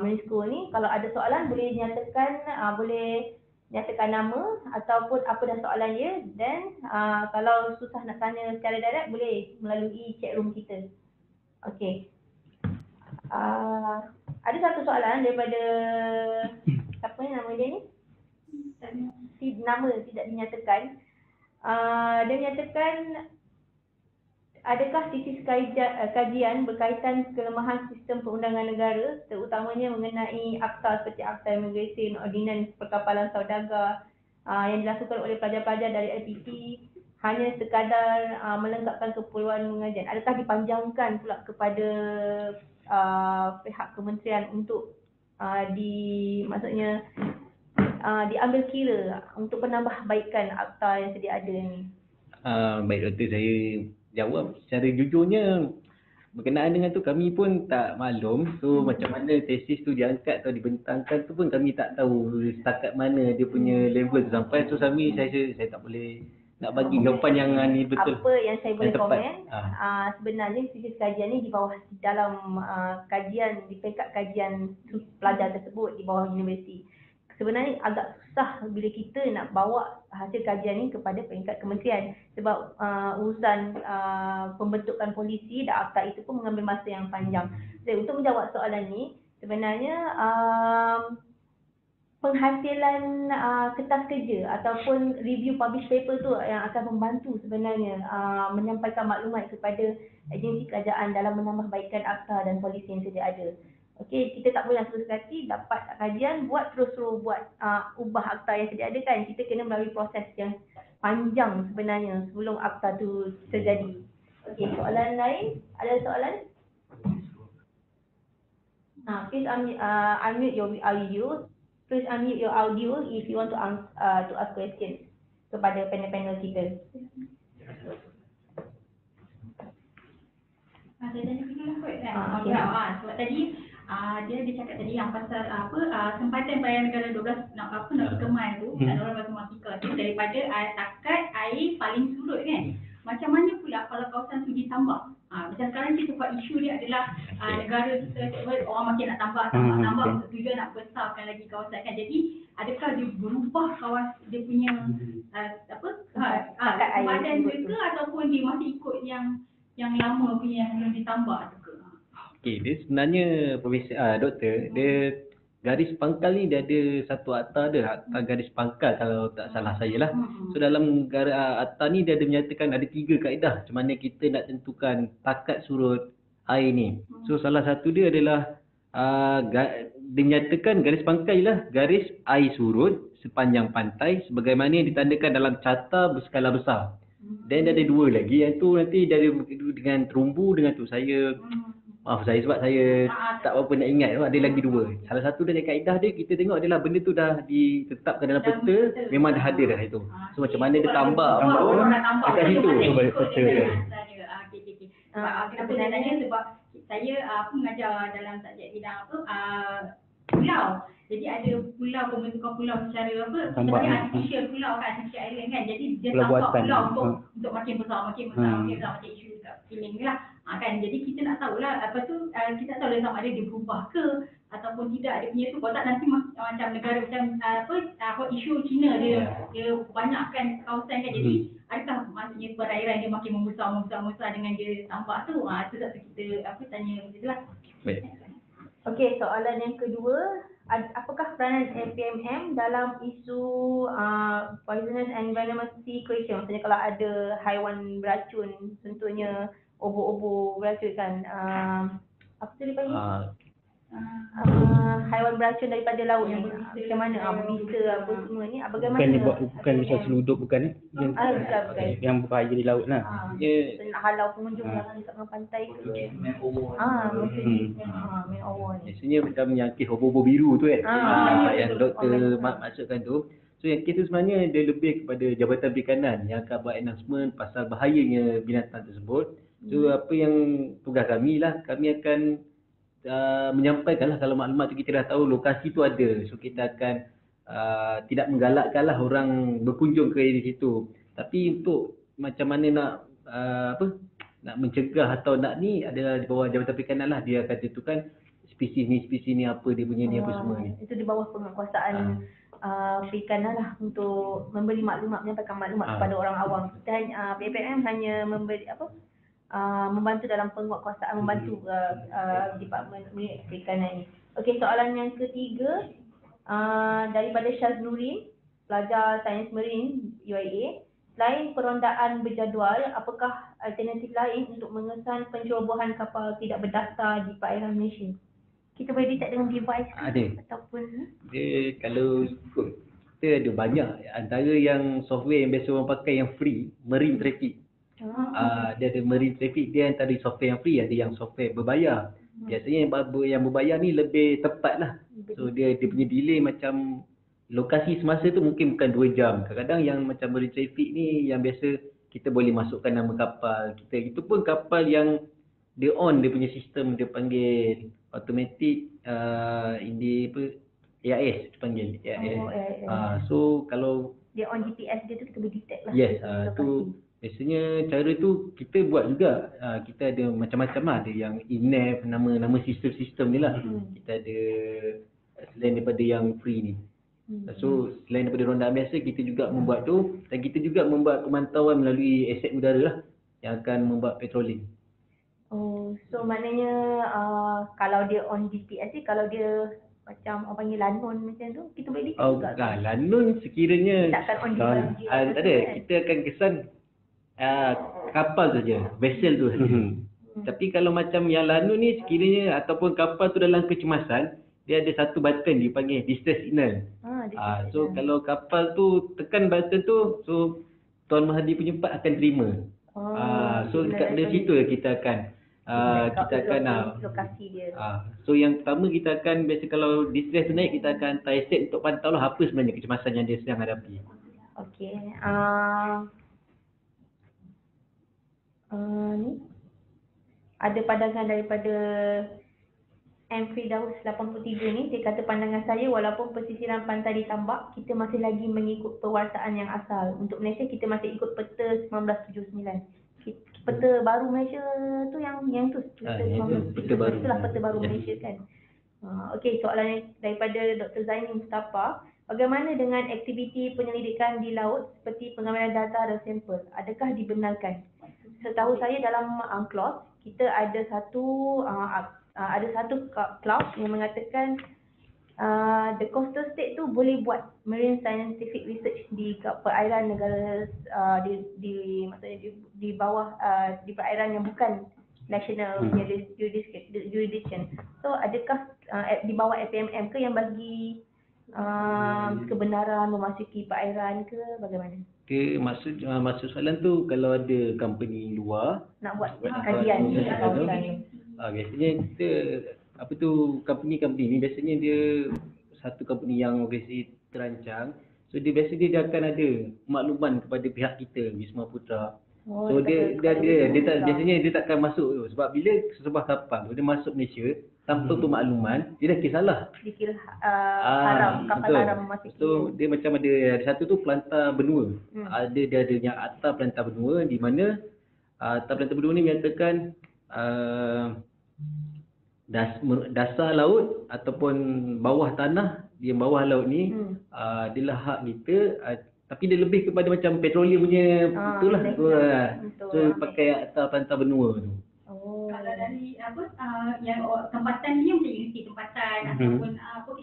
A: Merisco ni. Kalau ada soalan boleh nyatakan, boleh nyatakan nama ataupun apa dah soalan dia, dan kalau susah nak tanya secara direct boleh melalui chat room kita. Okey. Ada satu soalan daripada siapa ni nama dia ni? Nama tidak dinyatakan. Dia menyatakan, adakah tesis kajian berkaitan kelemahan sistem perundangan negara, terutamanya mengenai akta seperti akta imigresen, ordinans perkapalan saudagar yang dilakukan oleh pelajar-pelajar dari LPT hanya sekadar melengkapkan keperluan pengajian? Adakah dipanjangkan pula kepada pihak kementerian untuk maksudnya diambil kira untuk penambahbaikan akta yang sedia ada ni?
C: Baik Doktor, saya jawab secara jujurnya berkenaan dengan tu kami pun tak maklum. So macam mana tesis tu diangkat atau dibentangkan tu pun kami tak tahu setakat mana dia punya level tu sampai. So saya tak boleh nak bagi jawapan yang ni betul.
A: Apa yang saya boleh
C: tepat.
A: komen, sebenarnya tesis kajian ni di bawah dalam kajian, di peringkat kajian pelajar tersebut di bawah universiti. Sebenarnya agak susah bila kita nak bawa hasil kajian ni kepada peringkat kementerian, sebab urusan pembentukan polisi dan akta itu pun mengambil masa yang panjang. Jadi untuk menjawab soalan ni, sebenarnya penghasilan kertas kerja ataupun review publish paper tu yang akan membantu sebenarnya menyampaikan maklumat kepada agensi kerajaan dalam menambahbaikan akta dan polisi yang sedia ada. Okey, kita tak boleh langsung sekali dapat kajian, buat terus buat ubah akta yang sedia ada kan. Kita kena melalui proses yang panjang sebenarnya sebelum akta tu terjadi. Okey, soalan lain? Ada soalan? Please unmute your audio. Please unmute your audio if you want to ask questions kepada panel-panel kita.
F: Saya tanya dulu lah kot kan. Sebab tadi dia cakap tadi yang pasal sempatan bayar negara 12 nak dikemal tu, tak ada orang bagi masika tu daripada takat air paling surut kan. Macam mana pula kalau kawasan tu ditambah? Macam sekarang kita buat isu dia adalah negara kita, orang makin nak tambah untuk tujuan nak besarkan lagi kawasan kan. Jadi adakah dia berubah kawasan dia punya badan dia ke, ataupun dia masih ikut yang lama punya yang belum ditambah tu ke?
C: Okey, dia sebenarnya Doktor, dia garis pangkal ni dia ada satu akta garis pangkal kalau tak salah saya lah. So dalam akta ni dia ada menyatakan ada 3 kaedah macam mana kita nak tentukan takat surut air ni. So salah satu dia adalah dinyatakan garis pangkal ialah garis air surut sepanjang pantai sebagaimana yang ditandakan dalam carta berskala besar. Dan ada 2 lagi, yang tu nanti dia ada dengan terumbu dengan tu maaf saya sebab saya tak apa nak ingat. Ada lagi 2. Salah satu dari kaedah dia kita tengok adalah benda tu dah ditetapkan dalam peta, memang dah ada dah itu. So macam mana dia tambah dekat situ.
F: Kenapa saya tanya, sebab saya mengajar dalam subjek bidang pulau. Jadi ada pulau, pembentukan pulau secara sebenarnya artificial pulau kan, artificial island kan. Jadi dia tambah pulau untuk makin besar macam isu kat Penang ni lah. Kan, jadi kita nak tahulah kita tak tahu sama ada dia berubah ke ataupun tidak dia punya tu, kalau tak nanti macam negara macam hot issue China dia banyakkan kawasan kan, jadi adakah maksudnya perairan dia makin membesar dengan dia tambak tu, tu tak kita tanya macam tu lah.
C: Baik.
A: Okey, soalan yang kedua, apakah peranan APMM dalam isu poisonous environmental question? Maksudnya kalau ada haiwan beracun, contohnya obor-obor beracun kan, apa tu dia panggil? Haiwan beracun daripada laut ni, macam mana? Berbisa apa semua ni, bagaimana?
B: Bukan macam selundup, bukan
A: bukan.
B: yang berbahaya di laut lah.
A: Nak halau pengunjung jangan dekat dengan pantai ke. Main awal ni.
C: Biasanya macam yang kes obor-obor biru tu kan. Yang doktor Mak maksudkan tu. So yang kes tu sebenarnya dia lebih kepada Jabatan Perikanan yang akan buat announcement pasal bahayanya binatang tersebut. So apa yang tugas kami lah, kami akan menyampaikan lah kalau maklumat tu kita dah tahu lokasi tu ada. So kita akan tidak menggalakkan lah orang berkunjung ke di situ. Tapi untuk macam mana nak nak mencegah atau nak ni adalah di bawah Jabatan Perikanan lah. Dia akan tentukan spesies ni apa dia punya ni apa semua ni.
A: Itu di bawah penguasaan perikanan lah untuk memberi maklumat, menyampaikan maklumat kepada orang awam. Kita PPM hanya memberi membantu dalam penguatkuasaan, membantu Department Perikanan ni. Okey, soalan yang ketiga daripada Syaznurin, pelajar Sains Marine UIA. Selain perondaan berjadual, apakah alternatif lain untuk mengesan pencerobohan kapal tidak berdaftar di perairan Malaysia? Kita boleh detect dengan device
C: ada
A: ataupun
C: dia kalau ikut kita ada banyak, antara yang software yang biasa orang pakai yang free, Marine Traffic. Dia ada Marine Traffic, dia antara software yang free, ada yang software berbayar. Biasanya yang berbayar ni lebih tepat lah. So dia punya delay macam lokasi semasa tu mungkin bukan 2 jam. Kadang-kadang yang macam Marine Traffic ni yang biasa kita boleh masukkan nama kapal kita. Itu pun kapal yang dia on dia punya sistem, dia panggil automatic AIS dia panggil AIS. So kalau
A: dia on GPS dia tu kita boleh detect lah.
C: Yes, tu biasanya cara tu kita buat juga. Kita ada macam-macam lah. Ada yang INAV, nama sistem-sistem ni lah. Kita ada selain daripada yang free ni. So selain daripada rondaan biasa, kita juga membuat tu, dan kita juga membuat pemantauan melalui aset udara lah yang akan membuat patrolling.
A: So maknanya kalau dia on GPS ni, kalau dia macam orang panggil lanon macam tu, kita boleh detect juga.
C: Lanon sekiranya
A: takkan on GPS.
C: Tak ada, kita akan kesan kapal saja, vessel tu saja. Tapi kalau macam yang lanon ni, sekiranya ataupun kapal tu dalam kecemasan, dia ada satu button dipanggil distress signal. So kalau kapal tu tekan button tu, so Tuan Mahathir punya part akan terima. So dekat dari situ kita akan
A: lokasi dia.
C: So yang pertama kita akan, biasa kalau distress tu naik, kita akan hantar aset untuk pantau lah apa sebenarnya kecemasan yang dia sedang hadapi.
A: Okey. Ni ada pandangan daripada Firdaus 83 ni, dia kata pandangan saya walaupun pesisiran pantai ditambak, kita masih lagi mengikut pewartaan yang asal. Untuk Malaysia kita masih ikut peta 1979. Peta baru Malaysia tu yang tu peta baru. Itulah peta baru Malaysia kan. Okey, soalan daripada Dr. Zaini Mustafa. Bagaimana dengan aktiviti penyelidikan di laut seperti pengambilan data dan sampel? Adakah dibenarkan? Setahu saya dalam UNCLOS kita ada satu clause yang mengatakan the coastal state tu boleh buat marine scientific research di perairan negara maksudnya di bawah di perairan yang bukan national jurisdiction. So adakah di bawah APMM ke yang bagi kebenaran memasuki perairan ke bagaimana?
C: Maksud soalan tu kalau ada company luar
A: nak buat kajian di kawasan ni.
C: Biasanya kita company ni biasanya dia satu company yang organisasi terancang. So dia akan ada makluman kepada pihak kita, Wisma Putra. So dia biasanya dia takkan masuk tu. Sebab bila sebuah kapal dia masuk Malaysia tanpa pemakluman, dia dah kisahlah.
A: Dikira haram, kapal haram memasuki.
C: So dia macam ada satu tu pelantar benua. Dia ada yang Akta Pelantar Benua, di mana Akta Pelantar Benua ni menyatakan dasar laut ataupun bawah tanah, yang bawah laut ni adalah hak kita, tapi dia lebih kepada macam petroleum punya itulah. So pakai atas pantai benua tu.
F: Kalau dari yang tempatan ni macam universiti tempatan ataupun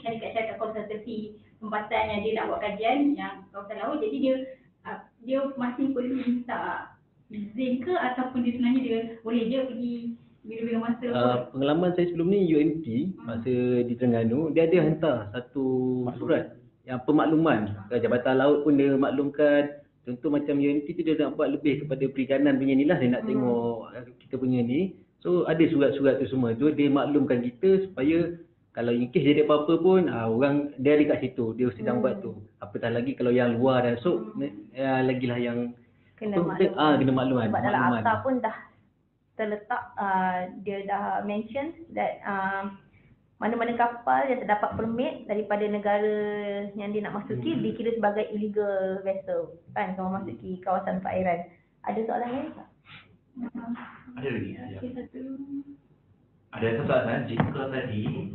F: syarikat-syarikat konsultasi tempatan yang dia nak buat kajian yang kawasan laut, jadi dia masih perlu minta izin ke ataupun dia sebenarnya dia boleh je pergi bila-bila masa
C: pengalaman saya sebelum ni UMT masa di Terengganu, dia ada hantar satu surat yang pemakluman. Jabatan Laut pun dia maklumkan. Contoh macam UMT tu dia nak buat lebih kepada perikanan punya ni lah, dia nak tengok kita punya ni. So ada surat-surat tu semua tu, dia maklumkan kita supaya kalau in case jadi apa-apa pun orang dia ada kat situ, dia sedang buat tu. Apatah lagi kalau yang luar dan lagilah yang
A: kena makluman. Sebab dalam
C: makluman.
A: akta pun dah terletak, dia dah mention that mana-mana kapal yang terdapat permit daripada negara yang dia nak masuki dikira sebagai illegal vessel kan, kalau masuki kawasan perairan. Ada soalan lain tak?
G: Ada lagi. Ada satu soalan, jika tadi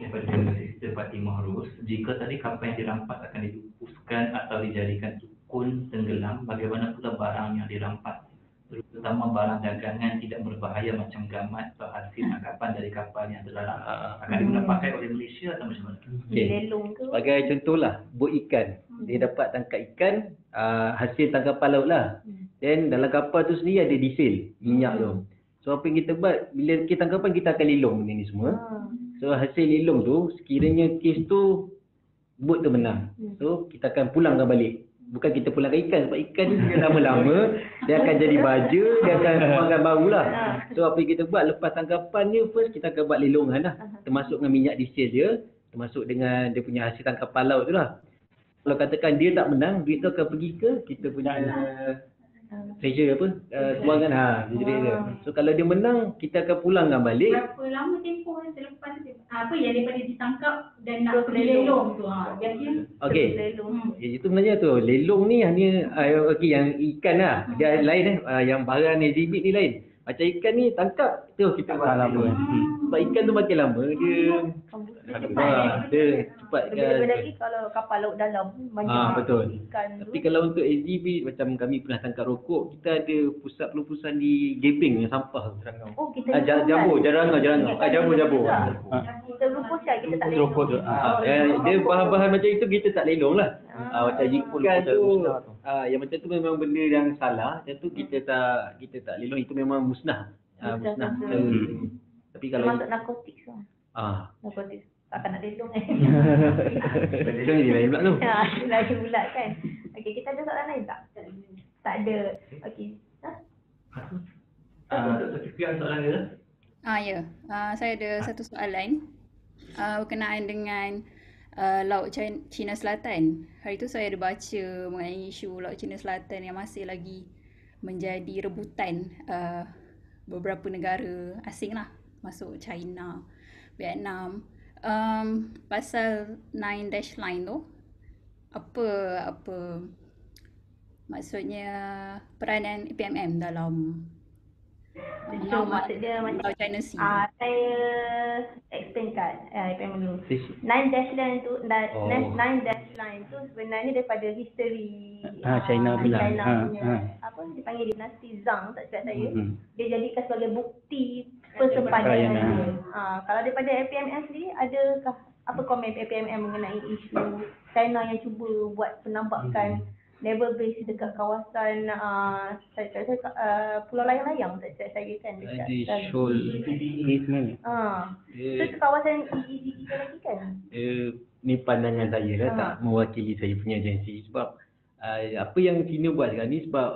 G: daripada Sister Fatimah Rus, jika tadi kapal yang dirampas akan dihapuskan atau dijadikan tukun tenggelam, bagaimana pula barang yang dirampas, terutama barang dagangan tidak berbahaya macam gamat atau hasil tangkapan dari kapal yang terlarang, akan digunakan pakai oleh Malaysia atau macam mana?
A: Lelong ke?
C: Sebagai contohlah, bot ikan. Dia dapat tangkap ikan, hasil tangkapan laut lah. Then dalam kapal tu sendiri ada diesel, minyak tu. So apa yang kita buat, bila kita tangkapan kita akan lelong benda ni semua. So hasil lelong tu, sekiranya kes tu bot tu menang. So kita akan pulangkan balik. Bukan kita pulangkan ikan, sebab ikan ni dia lama-lama dia akan jadi baja, dia akan kembangkan baru lah. So apa yang kita buat, lepas tangkapan ni first kita akan buat lelongan lah. Termasuk dengan minyak diesel dia, termasuk dengan dia punya hasil tangkapan laut tu lah. Kalau katakan dia tak menang, duit tu akan pergi ke kita punya treasure apa, kewangan jadi dia. So kalau dia menang, kita akan pulangkan balik.
F: Berapa lama tempoh selepas yang daripada ditangkap dan nak pergi lelong tu? Biasanya
C: Okey. Itu sebenarnya tu, lelong ni hanya yang ikan lah. Dia lain yang barang exhibit ni lain. Macam ikan ni tangkap tu kita buat lama. Sebab ikan tu makin lama dia cepat.
A: Lebih-lebih lagi kalau kapal laut dalam
C: betul.
A: Ikan
C: Tapi kalau untuk exhibit macam kami pernah tangkap rokok, kita ada pusat pelupusan di Geping yang sampah Terengganu.
A: Oh, kita
C: Jarangah. Jabur.
A: Kita lupus kan, kita tak lelong.
C: Dia bahan-bahan macam itu kita tak lelong lah. Macam ikan tu, yang macam tu memang benda yang salah. Macam tu kita tak lelong, itu memang musnah. Tapi kalau
A: termasuk narkotik tu. Narkotik takkan nak lelong
C: lelong ni lain pula tu.
A: Lain pula kan. Okey, kita ada soalan lain tak? Tak ada. Okey.
G: Untuk sertifikat soalan dia?
E: Ya. Saya ada satu soalan berkenaan dengan Laut Cina Selatan. Hari tu saya ada baca mengenai isu Laut Cina Selatan yang masih lagi menjadi rebutan beberapa negara asing lah, masuk China, Vietnam. Pasal 9 line tu, apa maksudnya peranan APMM dalam
A: maksud dia macam
E: China Sea.
A: Saya explainkan APMM dulu. 9 line tu, 9 line tu sebenarnya daripada history
B: China pula.
A: Apa dipanggil dinasti Zhang, tak silap saya. Dia jadikan sebagai bukti persepadan dia. Kalau daripada APMM sendiri, adakah apa komen APMM mengenai isu China yang cuba buat penambakan naval base dekat kawasan pulau layang-layang, tak silap saya kan, dekat
C: Shoal
B: sebenarnya.
A: itu kawasan EEZ lagi kan?
C: Ni pandangan saya lah, tak mewakili saya punya agensi. Sebab apa yang China buat sekarang ni, sebab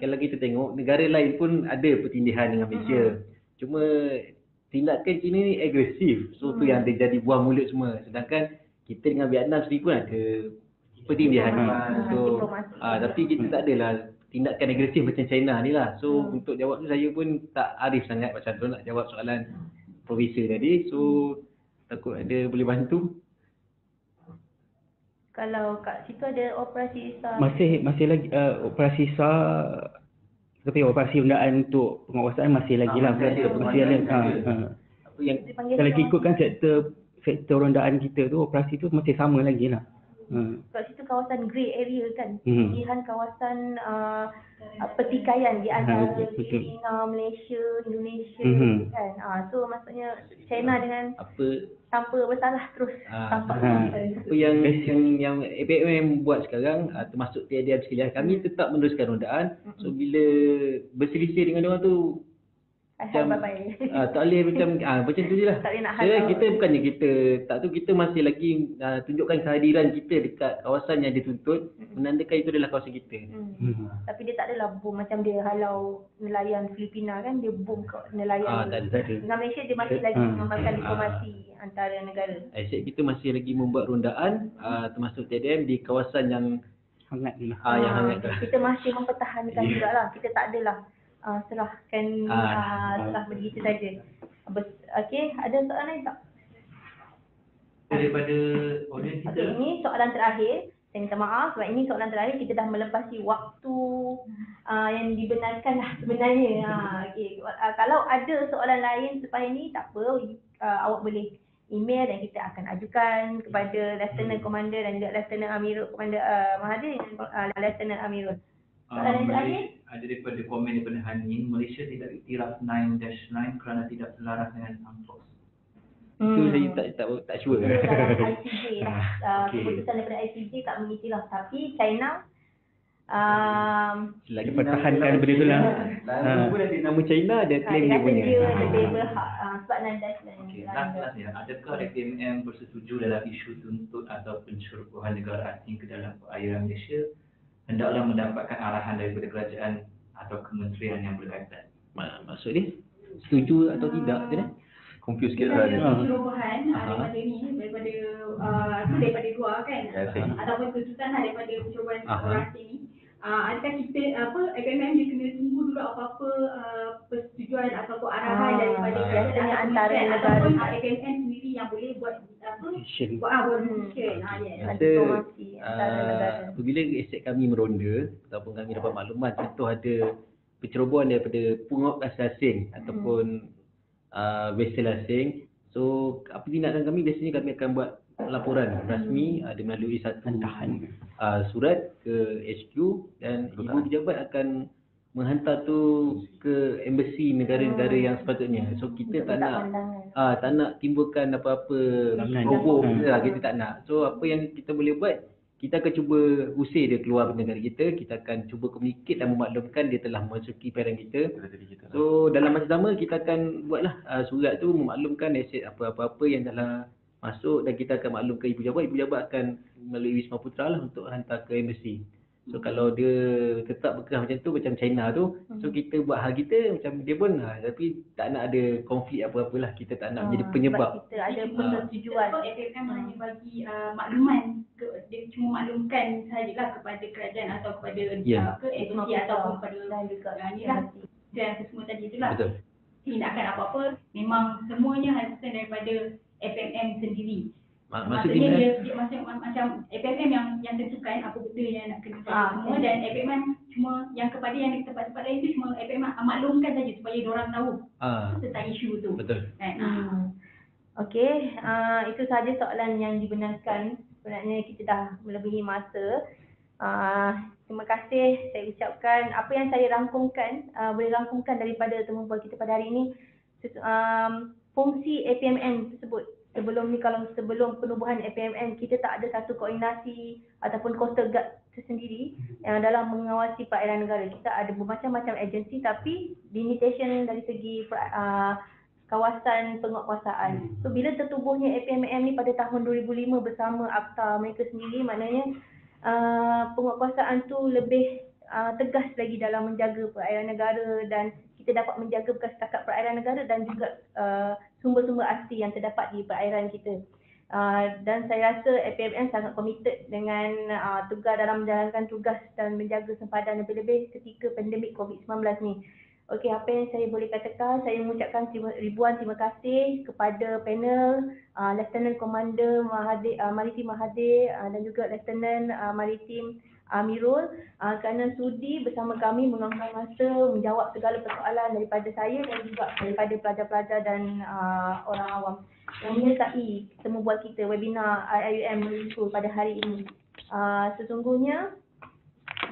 C: kalau kita tengok negara lain pun ada pertindihan dengan Malaysia. Cuma tindakan China ni agresif. So tu yang dia jadi buah mulut semua. Sedangkan kita dengan Vietnam sendiri pun ada pertindihan. So tapi kita tak adalah tindakan agresif macam China ni lah. So untuk jawab tu saya pun tak arif sangat macam tu nak jawab soalan Profesor tadi. So takut ada boleh bantu.
A: Kalau kat situ ada operasi SAR.
B: Masih lagi operasi SAR, tapi operasi undaan untuk penguasaan masih lagi lah. Masih ada.
C: yang
A: Dipanggil
B: Kalau
A: sama-
B: ikutkan sektor rondaan kita tu, operasi tu masih sama lagi lah.
A: kat situ kawasan grey area kan,
B: Hmm.
A: pilihan kawasan pertikaian di antara
B: betul.
A: Filipina, Malaysia, Indonesia kan. So maksudnya China dengan tanpa bersalah terus tampak
C: apa yang APMM buat sekarang, termasuk tiada sekalian, kami tetap meneruskan rondaan. So bila berselisih dengan orang tu macam tak boleh macam tu je lah.
A: Tak boleh nak
C: So,
A: halau.
C: kita bukannya kita tak tu, kita masih lagi tunjukkan kehadiran kita dekat kawasan yang dituntut, menandakan itu adalah kawasan kita.
A: Tapi dia tak adalah bom macam dia halau nelayan Filipina kan, dia bom ke nelayan
C: Tak ada.
A: dengan Malaysia. Dia masih lagi mengembangkan diplomasi antara negara.
C: Aset kita masih lagi membuat rondaan, termasuk TDM di kawasan yang
B: Hangat ni lah.
C: yang hangat tu.
A: Kita masih mempertahankan juga lah. Kita tak adalah serahkan serah begitu saja. Okey, ada soalan lain tak?
G: Daripada audiens kita,
A: Okey, ini soalan terakhir. Saya minta maaf sebab ini soalan terakhir, kita dah melepasi waktu yang dibenarkan lah sebenarnya. Okey, kalau ada soalan lain selepas ini, tak apa, awak boleh email dan kita akan ajukan kepada Lieutenant Commander dan juga Lieutenant Amirul, Commander Mahathir dan Lieutenant Amirul. Soalan terakhir?
G: ada daripada komen daripada Hanin, Malaysia tidak iktiraf 9-9 kerana tidak selaras dengan UNCLOS.
C: Itu saya tak sure.
A: Itu dalam ICJ lah.
G: Okey.
A: Keputusan daripada ICJ tak mengiktiraf. Tapi China
C: Lagi
B: Pertahankan benda tu lah.
C: pun ada nama China, dia claim
A: dia
C: dia
A: kata
C: punya.
A: dia lebih berhak sebab landas dan
G: Okey, last ya. Adakah APMM bersetuju dalam isu tuntut atau pencerobohan negara asing ke dalam perairan Malaysia hendaklah mendapatkan arahan daripada kerajaan atau kementerian yang berkaitan?
C: Maksud dia setuju atau tidak tu dah?
H: Confuse sikit
F: Kita
H: lah
F: ada
H: dia.
F: pencerobohan daripada ni, daripada luar kan,
H: Asing.
F: ataupun tuntutan daripada pencerobohan orang asing ni. Adakah kita APMM dia kena tunggu dulu apa-apa persetujuan ataupun arahan daripada
A: biasanya antara
F: kementerian
A: negara.
F: ataupun APMM sendiri yang boleh buat
C: Decision.
F: buat decision.
A: Ada
C: Rasa
A: diplomasi antara negara.
C: apabila aset kami meronda ataupun kami dapat maklumat contoh ada pencerobohan daripada pengawal asing ataupun vessel asing, so apa tindakan kami biasanya kami akan buat laporan rasmi dia melalui satu surat ke HQ dan ibu pejabat akan menghantar tu ke embassy negara-negara yang sepatutnya. So kita tak nak tak nak timbulkan apa-apa robok kita tak nak. So apa yang kita boleh buat, kita akan cuba usir dia keluar negara kita, kita akan cuba communicate dan memaklumkan dia telah memasuki perairan kita. So dalam masa sama kita akan buatlah surat tu memaklumkan aset apa-apa yang telah masuk dan kita akan maklumkan ibu jabat akan melalui Wisma Putra lah untuk hantar ke embassy. So kalau dia tetap berkeras macam tu macam China tu, so kita buat hal kita macam dia pun tapi tak nak ada konflik apa-apalah, kita tak nak menjadi penyebab.
A: Sebab kita ada persetujuan.
F: APMM hanya bagi makluman, dia cuma maklumkan sahajalah kepada kerajaan atau kepada agensi ataupun kepada ni lah, dan semua tadi itulah.
C: Betul.
F: Tindakan apa-apa memang semuanya hasil daripada APMM sendiri.
C: Maksudnya
F: dia macam APMM yang tentukan apa benda yang nak kena buat semua, dan APMM cuma yang kepada yang di tempat-tempat lain tu cuma APMM maklumkan saja supaya diorang tahu tentang isu tu.
C: betul.
A: Okey, itu sahaja soalan yang dibenarkan. Sebenarnya kita dah melebihi masa. Terima kasih saya ucapkan. Apa yang saya rangkumkan, boleh rangkumkan daripada temu bual kita pada hari ini, fungsi APMM tersebut. Sebelum ni, kalau sebelum penubuhan APMM, kita tak ada satu koordinasi ataupun coastal guard tersendiri yang dalam mengawasi perairan negara. Kita ada bermacam-macam agensi tapi limitation dari segi kawasan penguatkuasaan. So bila tertubuhnya APMM ni pada tahun 2005 bersama Akta mereka sendiri, maknanya penguatkuasaan tu lebih tegas lagi dalam menjaga perairan negara, dan kita dapat menjaga bukan setakat perairan negara dan juga sumber-sumber asli yang terdapat di perairan kita. Dan saya rasa APMM sangat komited dengan tugas dalam menjalankan tugas dan menjaga sempadan lebih-lebih ketika pandemik COVID-19 ni. Okey, apa yang saya boleh katakan, saya mengucapkan ribuan terima kasih kepada panel Lieutenant Commander Maritim Mahathir dan juga Lieutenant Maritim Amirul kerana sudi bersama kami meluangkan masa menjawab segala persoalan daripada saya dan juga daripada pelajar-pelajar dan orang awam yang menyertai temu bual kita webinar IIUM School pada hari ini. Sesungguhnya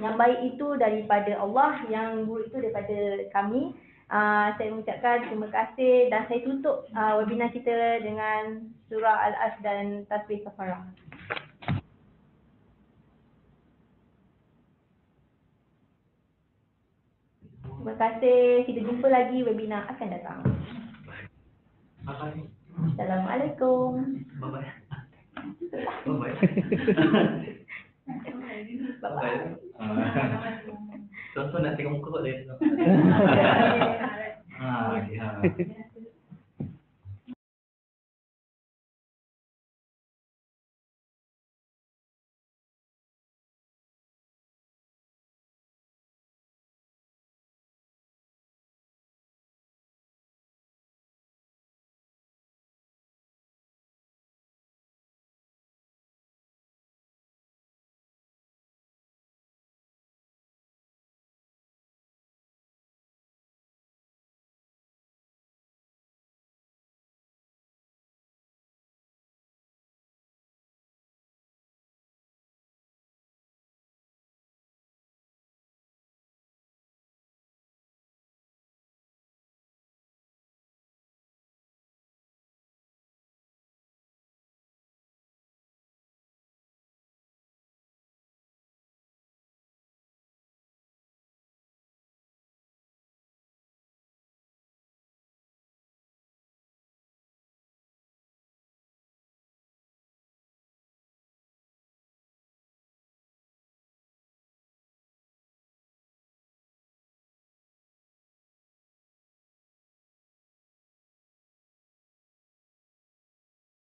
A: yang baik itu daripada Allah, yang buruk itu daripada kami. Saya mengucapkan terima kasih dan saya tutup webinar kita dengan surah Al-Asr dan tasbih kafarah. Terima kasih. Kita jumpa lagi webinar akan datang. Assalamualaikum.
G: Bye-bye.
A: Bye-bye.
G: Tonton nak tengok muka kau dia. Ya.